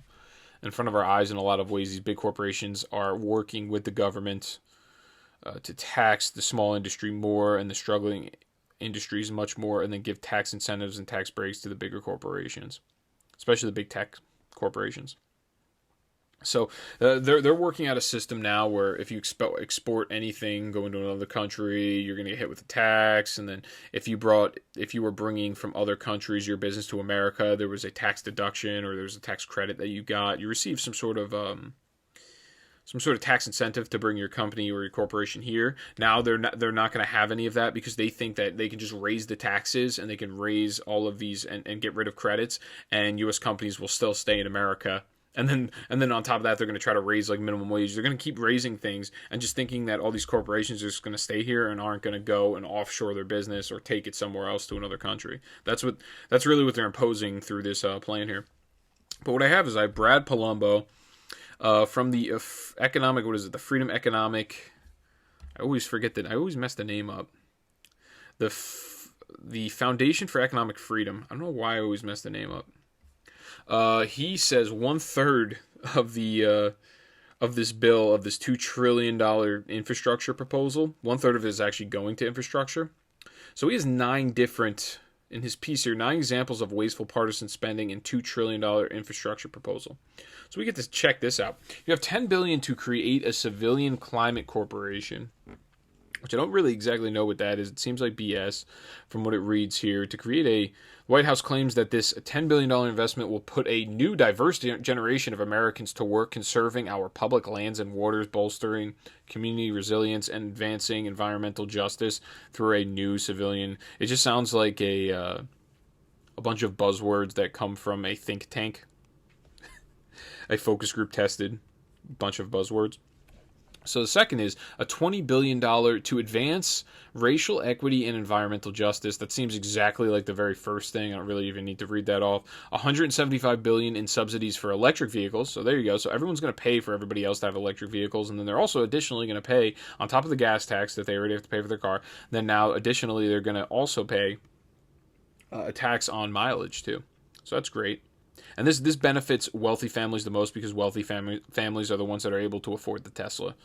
in front of our eyes in a lot of ways. These big corporations are working with the government to tax the small industry more and the struggling industries much more, and then give tax incentives and tax breaks to the bigger corporations, especially the big tech corporations. So they're working out a system now where if you export anything going to another country, you're going to get hit with a tax. And then if you were bringing from other countries your business to America, there was a tax deduction or there was a tax credit that you got. You received some sort of tax incentive to bring your company or your corporation here. Now they're not going to have any of that because they think that they can just raise the taxes and they can raise all of these and get rid of credits, and U.S. companies will still stay in America. And then on top of that, they're going to try to raise like minimum wage. They're going to keep raising things and just thinking that all these corporations are just going to stay here and aren't going to go and offshore their business or take it somewhere else to another country. That's really what they're imposing through this plan here. But what I have Brad Palumbo from the economic, what is it? The Freedom Economic. I always forget that. I always mess the name up. The Foundation for Economic Freedom. I don't know why I always mess the name up. He says 1/3 of this bill, of this $2 trillion infrastructure proposal, 1/3 of it is actually going to infrastructure. So he has 9 different, in his piece here, 9 examples of wasteful partisan spending in $2 trillion infrastructure proposal. So we get to check this out. You have $10 billion to create a civilian climate corporation, which I don't really exactly know what that is. It seems like BS from what it reads here. To create the White House claims that this $10 billion investment will put a new diverse generation of Americans to work conserving our public lands and waters, bolstering community resilience, and advancing environmental justice through a new civilian. It just sounds like a bunch of buzzwords that come from a think tank, a focus group tested bunch of buzzwords. So the second is a $20 billion to advance racial equity and environmental justice. That seems exactly like the very first thing. I don't really even need to read that off. $175 billion in subsidies for electric vehicles. So there you go. So everyone's going to pay for everybody else to have electric vehicles. And then they're also additionally going to pay, on top of the gas tax that they already have to pay for their car, then now additionally they're going to also pay a tax on mileage too. So that's great. And this benefits wealthy families the most because wealthy families are the ones that are able to afford the Tesla.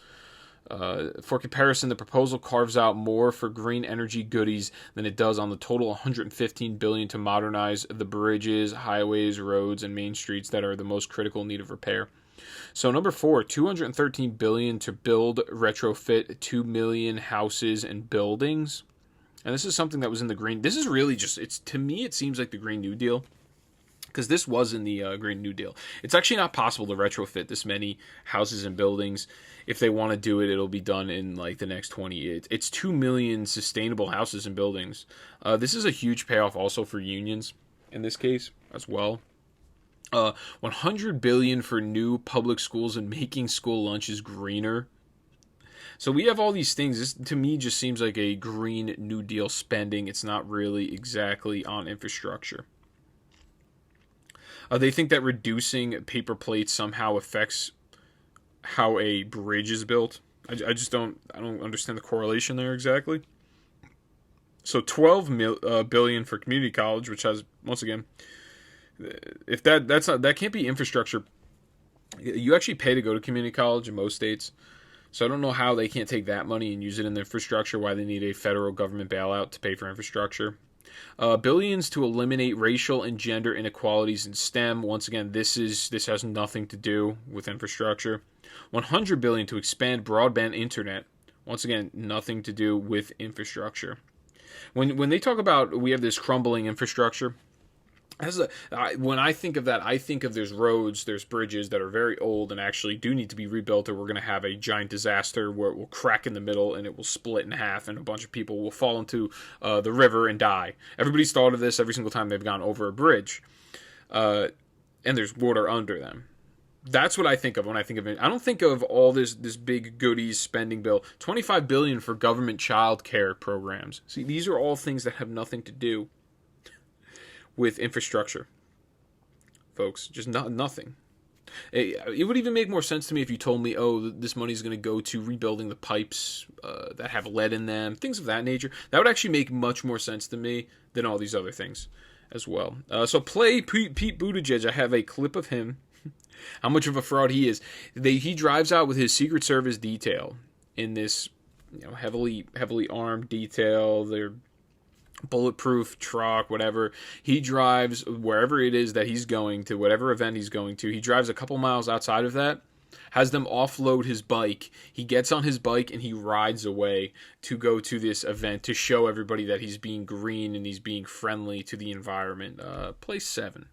For comparison, the proposal carves out more for green energy goodies than it does on the total $115 billion to modernize the bridges, highways, roads, and main streets that are the most critical need of repair. So number 4, $213 billion to build, retrofit 2 million houses and buildings. And this is something that was in the green. This is really just, to me, it seems like the Green New Deal. Because this was in the Green New Deal. It's actually not possible to retrofit this many houses and buildings. If they want to do it, it'll be done in like the next 20 years. It's 2 million sustainable houses and buildings. This is a huge payoff also for unions in this case as well. $100 billion for new public schools and making school lunches greener. So we have all these things. This, to me, just seems like a Green New Deal spending. It's not really exactly on infrastructure. They think that reducing paper plates somehow affects how a bridge is built. I don't understand the correlation there exactly. So $12 billion for community college, which has, once again, if that can't be infrastructure. You actually pay to go to community college in most states. So I don't know how they can't take that money and use it in the infrastructure, why they need a federal government bailout to pay for infrastructure. Billions to eliminate racial and gender inequalities in STEM. Once again, this has nothing to do with infrastructure. $100 billion to expand broadband internet. Once again, nothing to do with infrastructure. When they talk about we have this crumbling infrastructure, when I think of that, I think of there's roads, there's bridges that are very old and actually do need to be rebuilt, or we're going to have a giant disaster where it will crack in the middle and it will split in half and a bunch of people will fall into the river and die. Everybody's thought of this every single time they've gone over a bridge, and there's water under them. That's what I think of when I think of it. I don't think of all this big goodies spending bill. $25 billion for government child care programs. See, these are all things that have nothing to do with infrastructure, folks. Just nothing. It would even make more sense to me if you told me, oh, this money is going to go to rebuilding the pipes that have lead in them, things of that nature. That would actually make much more sense to me than all these other things as well. So play Pete Buttigieg. I have a clip of him. How much of a fraud he is. He drives out with his Secret Service detail in this, heavily armed detail. They're bulletproof truck, whatever. He drives wherever it is that he's going to, whatever event he's going to. He drives a couple miles outside of that, has them offload his bike. He gets on his bike and he rides away to go to this event to show everybody that he's being green and he's being friendly to the environment. Play 7.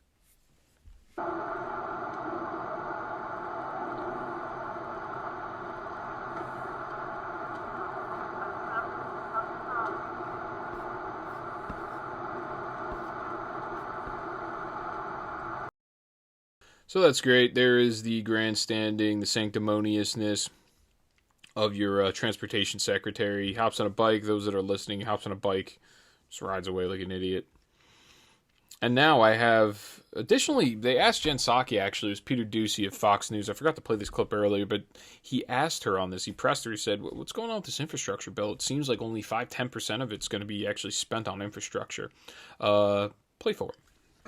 So that's great. There is the grandstanding, the sanctimoniousness of your transportation secretary. He hops on a bike. Those that are listening, he hops on a bike, just rides away like an idiot. And now I have, additionally, they asked Jen Psaki, actually, it was Peter Doocy of Fox News. I forgot to play this clip earlier, but he asked her on this. He pressed her. He said, what's going on with this infrastructure bill? It seems like only 5-10% of it's going to be actually spent on infrastructure. Play 4.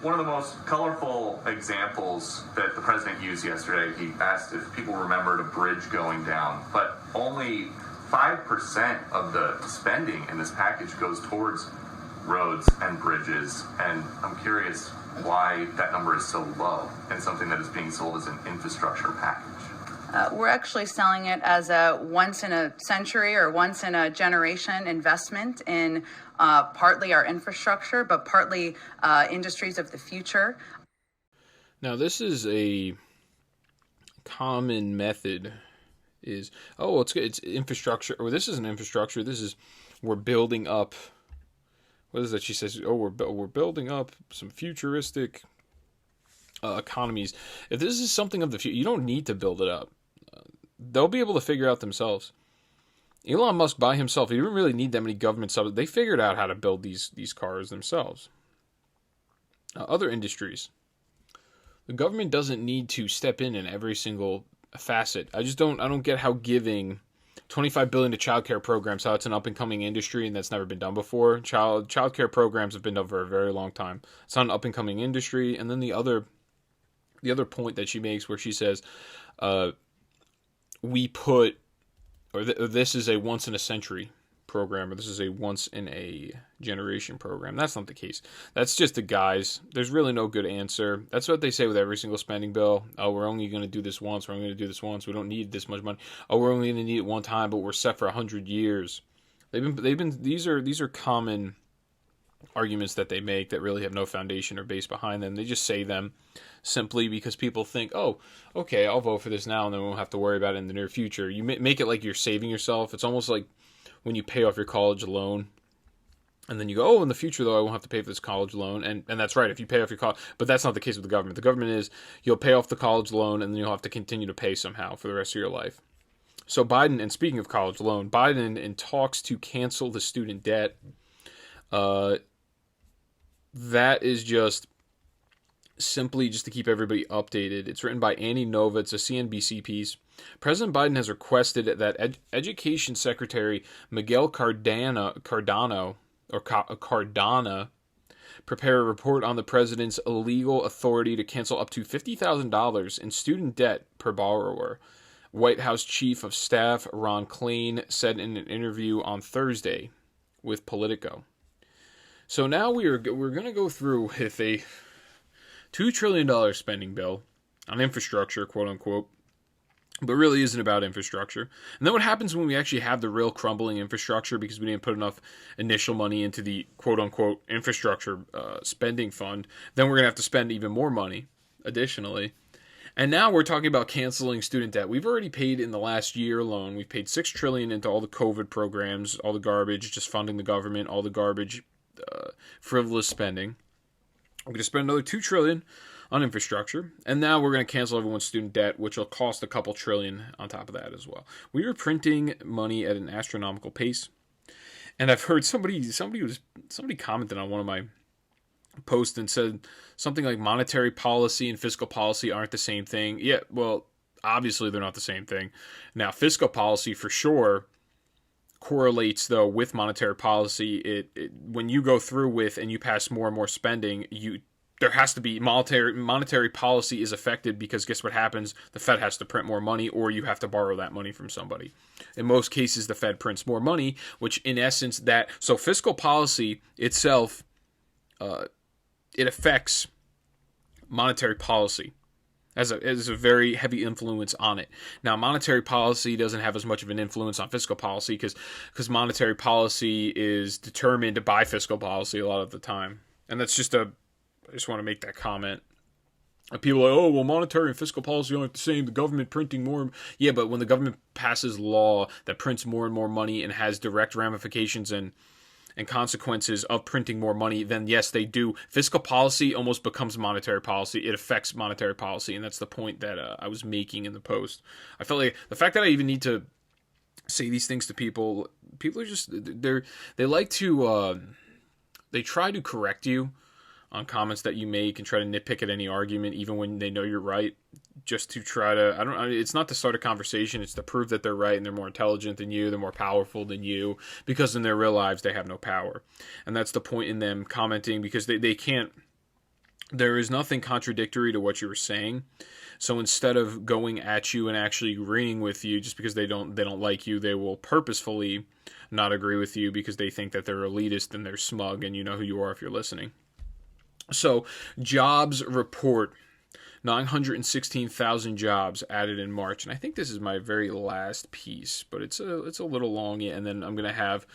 One of the most colorful examples that the president used yesterday, he asked if people remembered a bridge going down, but only 5% of the spending in this package goes towards roads and bridges, and I'm curious why that number is so low and something that is being sold as an infrastructure package. We're actually selling it as a once-in-a-century or once-in-a-generation investment in partly our infrastructure, but partly industries of the future. Now, this is a common method is, it's infrastructure, or this isn't infrastructure, this is, we're building up, what is that she says? We're building up some futuristic economies. If this is something of the future, you don't need to build it up. They'll be able to figure out themselves. Elon Musk by himself, he didn't really need that many government subsidies. They figured out how to build these cars themselves. Other industries, the government doesn't need to step in every single facet. I don't get how giving $25 billion to child care programs, how it's an up and coming industry and that's never been done before. Child care programs have been done for a very long time. It's not an up and coming industry. And then the other point that she makes where she says, this is a once in a century program, or this is a once in a generation program. That's not the case. That's just the guise. There's really no good answer. That's what they say with every single spending bill. Oh, we're only going to do this once. We're only going to do this once. We don't need this much money. Oh, we're only going to need it one time, but we're set for 100 years. These are common arguments that they make that really have no foundation or base behind them. They just say them simply because people think, oh, okay, I'll vote for this now and then we won't have to worry about it in the near future. You make it like you're saving yourself. It's almost like when you pay off your college loan and then you go, oh, in the future though, I won't have to pay for this college loan. And that's right, if you pay off your college, but that's not the case with the government. The government is, you'll pay off the college loan and then you'll have to continue to pay somehow for the rest of your life. So Biden, and speaking of college loan, Biden in talks to cancel the student debt, that is just simply just to keep everybody updated. It's written by Annie Nova. It's a CNBC piece. President Biden has requested that Education Secretary Miguel Cardona prepare a report on the president's legal authority to cancel up to $50,000 in student debt per borrower. White House Chief of Staff Ron Klain said in an interview on Thursday with Politico. So now we're going to go through with a $2 trillion spending bill on infrastructure, quote unquote. but really isn't about infrastructure. And then what happens when we actually have the real crumbling infrastructure because we didn't put enough initial money into the quote-unquote infrastructure spending fund? Then we're going to have to spend even more money additionally. And now we're talking about canceling student debt. We've already paid in the last year alone, we've paid $6 trillion into all the COVID programs, all the garbage, just funding the government, all the garbage, frivolous spending. We're going to spend another $2 trillion on infrastructure, and now we're going to cancel everyone's student debt, which will cost a couple trillion on top of that as well. We are printing money at an astronomical pace, and I've heard somebody commented on one of my posts and said something like monetary policy and fiscal policy aren't the same thing. Yeah, well, obviously they're not the same thing. Now, fiscal policy for sure correlates though with monetary policy. It when you go through with and you pass more and more spending, there has to be monetary policy is affected because guess what happens? The Fed has to print more money or you have to borrow that money from somebody. In most cases, the Fed prints more money, which in essence so fiscal policy itself, it affects monetary policy as a very heavy influence on it. Now, monetary policy doesn't have as much of an influence on fiscal policy because monetary policy is determined by fiscal policy a lot of the time. And that's just I just want to make that comment. People are like, oh, well, monetary and fiscal policy aren't the same. The government printing more. Yeah, but when the government passes law that prints more and more money and has direct ramifications and consequences of printing more money, then yes, they do. Fiscal policy almost becomes monetary policy. It affects monetary policy, and that's the point that I was making in the post. I felt like the fact that I even need to say these things to people are just, they like to, they try to correct you on comments that you make and try to nitpick at any argument, even when they know you're right, just to try to, it's not to start a conversation, it's to prove that they're right and they're more intelligent than you, they're more powerful than you, because in their real lives they have no power. And that's the point in them commenting, because they can't, there is nothing contradictory to what you were saying. So instead of going at you and actually agreeing with you just because they don't like you, they will purposefully not agree with you because they think that they're elitist and they're smug and you know who you are if you're listening. So, jobs report, 916,000 jobs added in March. And I think this is my very last piece, but it's a little long, and then I'm going to have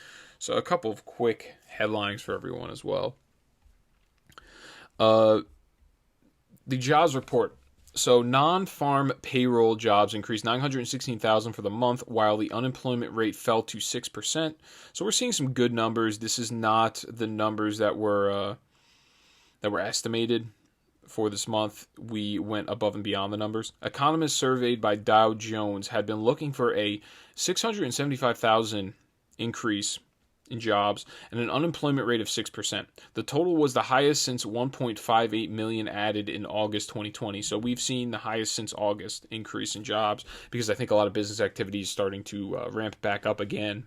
a couple of quick headlines for everyone as well. The jobs report. So, non-farm payroll jobs increased 916,000 for the month, while the unemployment rate fell to 6%. So, we're seeing some good numbers. This is not the numbers that were estimated for this month. We went above and beyond the numbers. Economists surveyed by Dow Jones had been looking for a 675,000 increase in jobs and an unemployment rate of 6%. The total was the highest since 1.58 million added in August 2020. So we've seen the highest since August increase in jobs because I think a lot of business activity is starting to ramp back up again.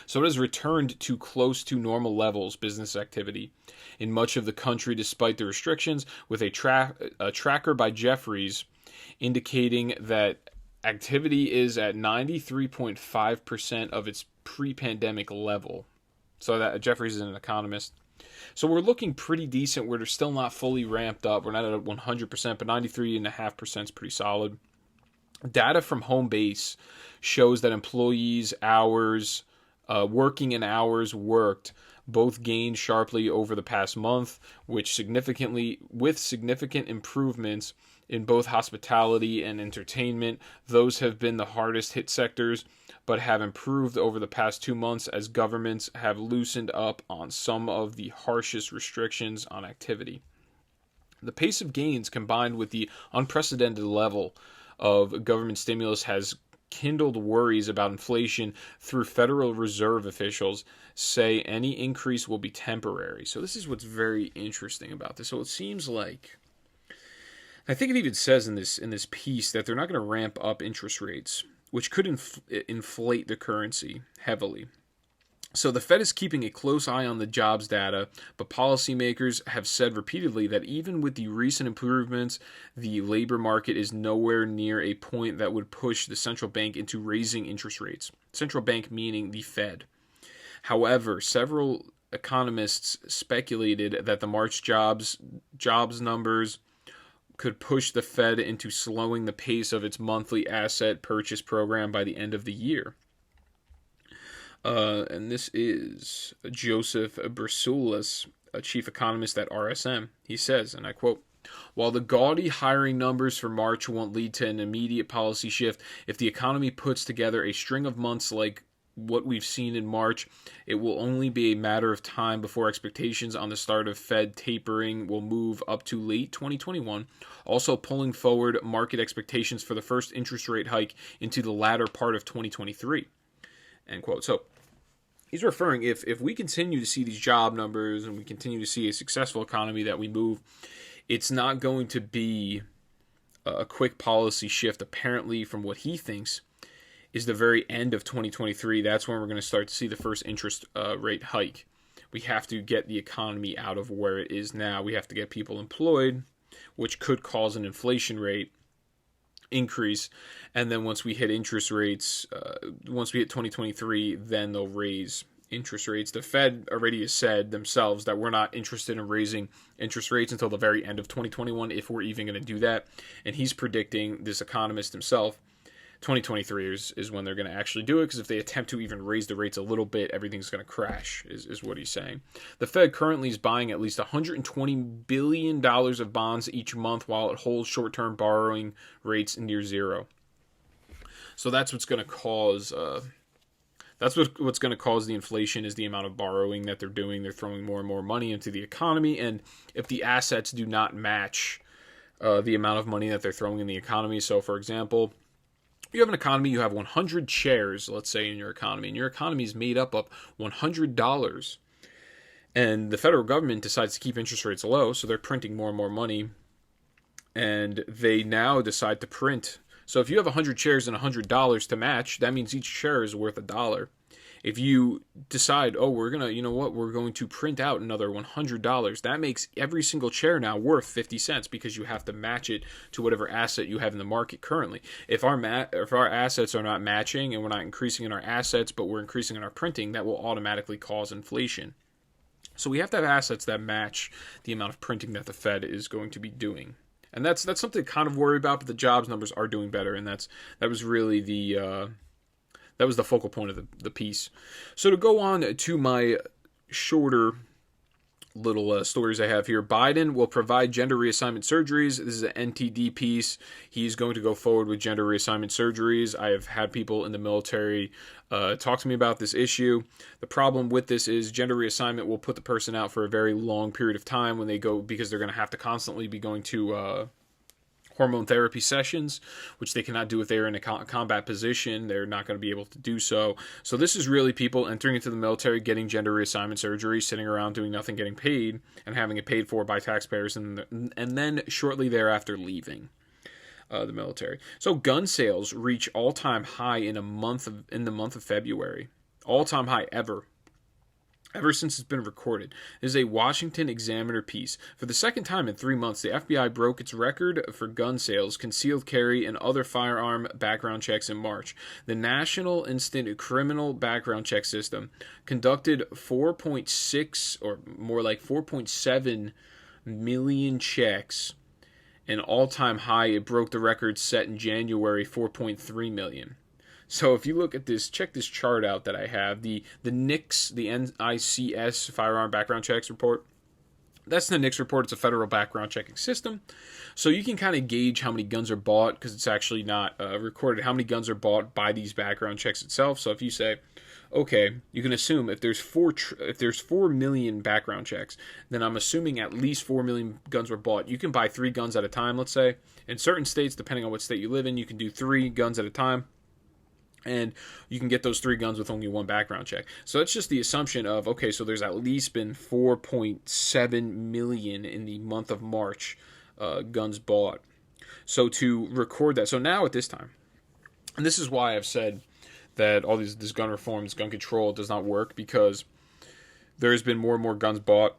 So it has returned to close to normal levels, business activity, in much of the country despite the restrictions, with a tracker by Jefferies indicating that activity is at 93.5% of its pre-pandemic level. So that Jefferies is an economist. So we're looking pretty decent. We're still not fully ramped up. We're not at 100%, but 93.5% is pretty solid. Data from Homebase shows that employees' hours working and hours worked both gained sharply over the past month, with significant improvements in both hospitality and entertainment. Those have been the hardest hit sectors, but have improved over the past 2 months as governments have loosened up on some of the harshest restrictions on activity. The pace of gains, combined with the unprecedented level of government stimulus, has kindled worries about inflation through Federal Reserve officials say any increase will be temporary. So this is what's very interesting about this. So it seems like, I think it even says in this piece that they're not going to ramp up interest rates, which could inflate the currency heavily. So the Fed is keeping a close eye on the jobs data, but policymakers have said repeatedly that even with the recent improvements, the labor market is nowhere near a point that would push the central bank into raising interest rates. Central bank meaning the Fed. However, several economists speculated that the March jobs numbers could push the Fed into slowing the pace of its monthly asset purchase program by the end of the year. And this is Joseph Brisoulas, a chief economist at RSM. He says, and I quote, "While the gaudy hiring numbers for March won't lead to an immediate policy shift, if the economy puts together a string of months like what we've seen in March, it will only be a matter of time before expectations on the start of Fed tapering will move up to late 2021, also pulling forward market expectations for the first interest rate hike into the latter part of 2023. End quote. So he's referring, if we continue to see these job numbers and we continue to see a successful economy that we move, it's not going to be a quick policy shift. Apparently, from what he thinks, is the very end of 2023. That's when we're going to start to see the first interest rate hike. We have to get the economy out of where it is now. We have to get people employed, which could cause an inflation rate increase. And then once we hit interest rates, once we hit 2023, then they'll raise interest rates. The Fed already has said themselves that we're not interested in raising interest rates until the very end of 2021, if we're even going to do that. And he's predicting, this economist himself, 2023 is when they're going to actually do it, because if they attempt to even raise the rates a little bit, everything's going to crash, is what he's saying. The Fed currently is buying at least $120 billion of bonds each month while it holds short-term borrowing rates near zero. So that's what's going to cause... what's going to cause the inflation, is the amount of borrowing that they're doing. They're throwing more and more money into the economy, and if the assets do not match the amount of money that they're throwing in the economy. So, for example, you have an economy, you have 100 shares, let's say, in your economy, and your economy is made up of $100, and the federal government decides to keep interest rates low, so they're printing more and more money, and they now decide to print. So if you have 100 shares and $100 to match, that means each share is worth $1. If you decide, we're going to print out another $100, that makes every single share now worth 50 cents, because you have to match it to whatever asset you have in the market currently. If our assets are not matching, and we're not increasing in our assets, but we're increasing in our printing, that will automatically cause inflation. So we have to have assets that match the amount of printing that the Fed is going to be doing. And that's something to kind of worry about, but the jobs numbers are doing better, and that was really the focal point of the piece. So to go on to my shorter little stories I have here. Biden will provide gender reassignment surgeries. This is an NTD piece. He's going to go forward with gender reassignment surgeries. I have had people in the military talk to me about this issue. The problem with this is gender reassignment will put the person out for a very long period of time when they go, because they're going to have to constantly be going to hormone therapy sessions, which they cannot do if they're in a combat position. They're not going to be able to do so. So this is really people entering into the military, getting gender reassignment surgery, sitting around doing nothing, getting paid, and having it paid for by taxpayers, and then shortly thereafter leaving the military. So gun sales reach all-time high in the month of February. All-time high ever since it's been recorded. This is a Washington Examiner piece. For the second time in 3 months, the FBI broke its record for gun sales, concealed carry, and other firearm background checks in March. The National Instant Criminal Background Check System conducted 4.6, or more like 4.7 million checks, an all-time high. It broke the record set in January, 4.3 million. So if you look at this, check this chart out that I have, the NICS, the NICS Firearm Background Checks Report. That's the NICS report. It's a federal background checking system. So you can kind of gauge how many guns are bought, because it's actually not recorded, how many guns are bought by these background checks itself. So if you say, okay, you can assume if there's 4 million background checks, then I'm assuming at least 4 million guns were bought. You can buy 3 guns at a time, let's say. In certain states, depending on what state you live in, you can do 3 guns at a time. And you can get those 3 guns with only 1 background check. So that's just the assumption of, okay, so there's at least been 4.7 million in the month of March guns bought. So to record that, so now at this time, and this is why I've said that all this gun reform, this gun control does not work, because there's been more and more guns bought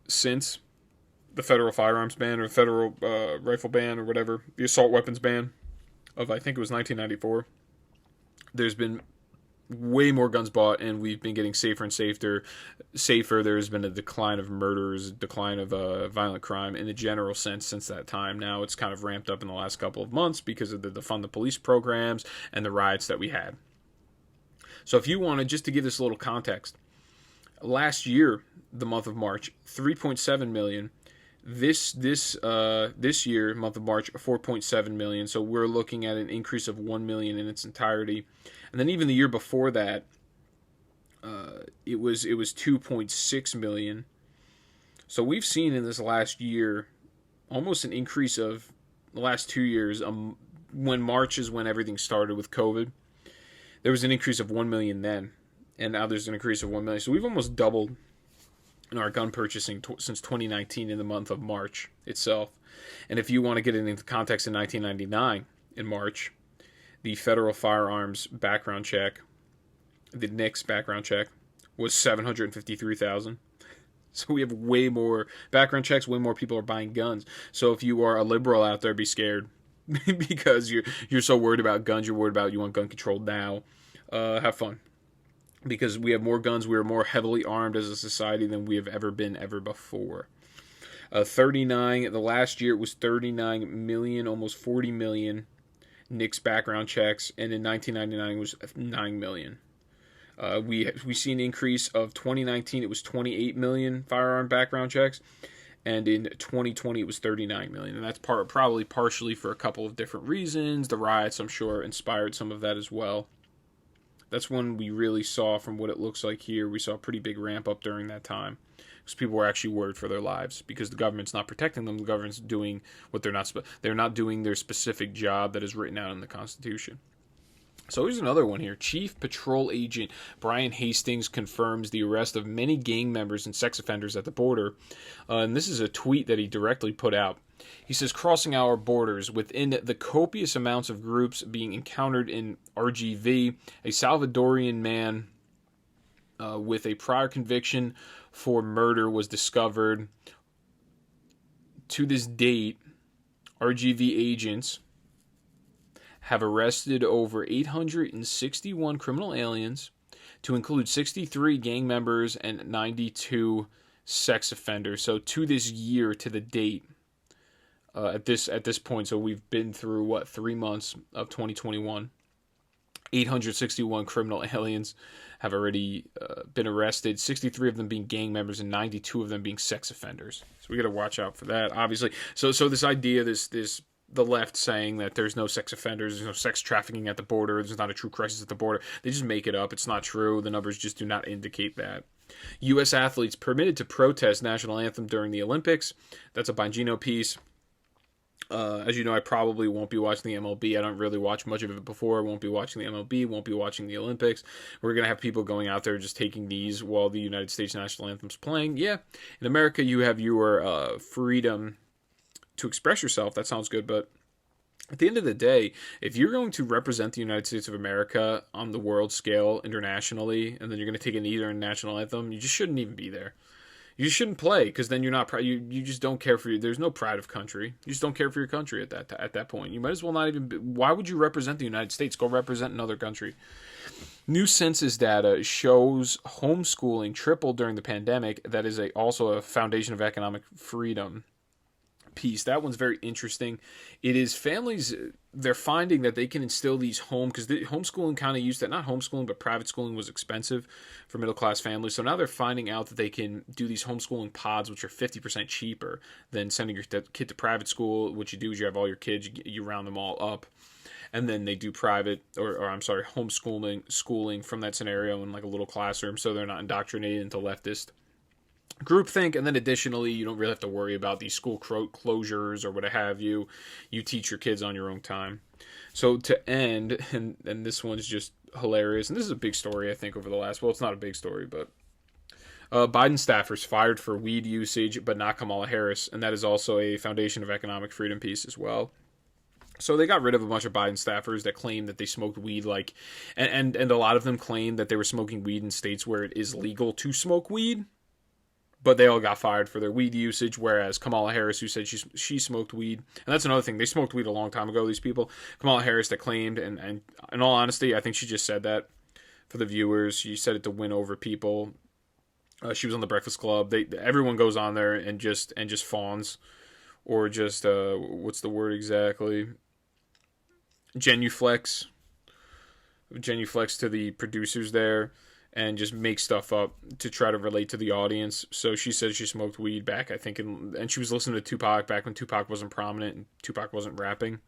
since the federal firearms ban, or federal rifle ban, or whatever, the assault weapons ban of, I think it was 1994. There's been way more guns bought, and we've been getting safer and safer. There's been a decline of murders, decline of violent crime in a general sense since that time. Now it's kind of ramped up in the last couple of months because of the defund the police programs and the riots that we had. So if you wanted, just to give this a little context, last year, the month of March, 3.7 million. This year, month of March, 4.7 million. So we're looking at an increase of 1 million in its entirety. And then even the year before that, it was 2.6 million. So we've seen in this last year almost an increase of the last 2 years. When March is when everything started with COVID, there was an increase of 1 million then, and now there's an increase of 1 million. So we've almost doubled in our gun purchasing since 2019 in the month of March itself. And if you want to get it into context, in 1999 in March, the federal firearms background check, the NICS background check, was 753,000. So we have way more background checks, way more people are buying guns. So if you are a liberal out there, be scared because you're so worried about guns, you want gun control now. Have fun. Because we have more guns, we are more heavily armed as a society than we have ever been before. The last year it was 39 million, almost 40 million NICS background checks, and in 1999 it was 9 million. We see an increase of 2019, it was 28 million firearm background checks, and in 2020 it was 39 million. And that's probably partially for a couple of different reasons. The riots, I'm sure, inspired some of that as well. That's when we really saw, from what it looks like here, we saw a pretty big ramp up during that time. Because people were actually worried for their lives. Because the government's not protecting them. The government's doing what they're not doing their specific job that is written out in the Constitution. So here's another one here. Chief Patrol Agent Brian Hastings confirms the arrest of many gang members and sex offenders at the border. And this is a tweet that he directly put out. He says, crossing our borders, within the copious amounts of groups being encountered in RGV, a Salvadorian man with a prior conviction for murder was discovered. To this date, RGV agents have arrested over 861 criminal aliens, to include 63 gang members and 92 sex offenders. So to this year, to the date, at this point, so we've been through 3 months of 2021. 861 criminal aliens have already been arrested, 63 of them being gang members and 92 of them being sex offenders. So we got to watch out for that, obviously. So this idea, the left saying that there's no sex offenders, there's no sex trafficking at the border, there's not a true crisis at the border, they just make it up. It's not true. The numbers just do not indicate that. U.S. athletes permitted to protest national anthem during the Olympics. That's a Bongino piece. As you know, I probably won't be watching the MLB. I don't really watch much of it before. I won't be watching the MLB, won't be watching the Olympics. We're going to have people going out there just taking these while the United States national anthem's playing. Yeah, in America, you have your freedom to express yourself. That sounds good, but at the end of the day, if you're going to represent the United States of America on the world scale internationally, and then you're going to take a knee during national anthem, you just shouldn't even be there. You just shouldn't play, because then you're not proud. You just don't care for you. There's no pride of country. You just don't care for your country at that point. You might as well not even. Why would you represent the United States? Go represent another country. New census data shows homeschooling tripled during the pandemic. That is also a foundation of economic freedom piece. That one's very interesting. It is families, they're finding that they can instill these because the homeschooling kind of used that, not homeschooling, but private schooling was expensive for middle-class families. So now they're finding out that they can do these homeschooling pods, which are 50% cheaper than sending your kid to private school. What you do is you have all your kids, you round them all up, and then they do homeschooling from that scenario in like a little classroom, so they're not indoctrinated into leftist groupthink. And then additionally, you don't really have to worry about these school closures or what have you. You teach your kids on your own time. So to end, and this one's just hilarious, and this is a big story, I think, over the last, well, it's not a big story, but Biden staffers fired for weed usage, but not Kamala Harris, and that is also a foundation of economic freedom piece as well. So they got rid of a bunch of Biden staffers that claimed that they smoked weed, and a lot of them claimed that they were smoking weed in states where it is legal to smoke weed. But they all got fired for their weed usage, whereas Kamala Harris, who said she smoked weed, and that's another thing, they smoked weed a long time ago, these people. Kamala Harris that claimed, and in all honesty, I think she just said that for the viewers. She said it to win over people. She was on the Breakfast Club. Everyone goes on there and just fawns, or just what's the word exactly? Genuflex to the producers there, and just make stuff up to try to relate to the audience. So she said she smoked weed back, I think, and she was listening to Tupac back when Tupac wasn't prominent and Tupac wasn't rapping.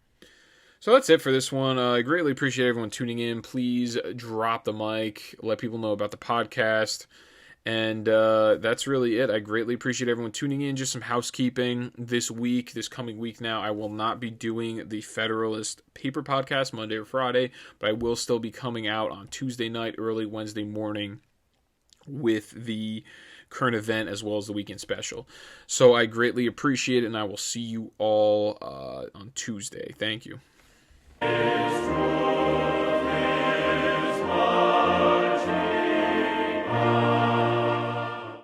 So that's it for this one. I greatly appreciate everyone tuning in. Please drop the mic, let people know about the podcast. And that's really it. I greatly appreciate everyone tuning in. Just some housekeeping this coming week now. I will not be doing the Federalist paper podcast Monday or Friday, but I will still be coming out on Tuesday night, early Wednesday morning with the current event as well as the weekend special. So I greatly appreciate it, and I will see you all on Tuesday. Thank you.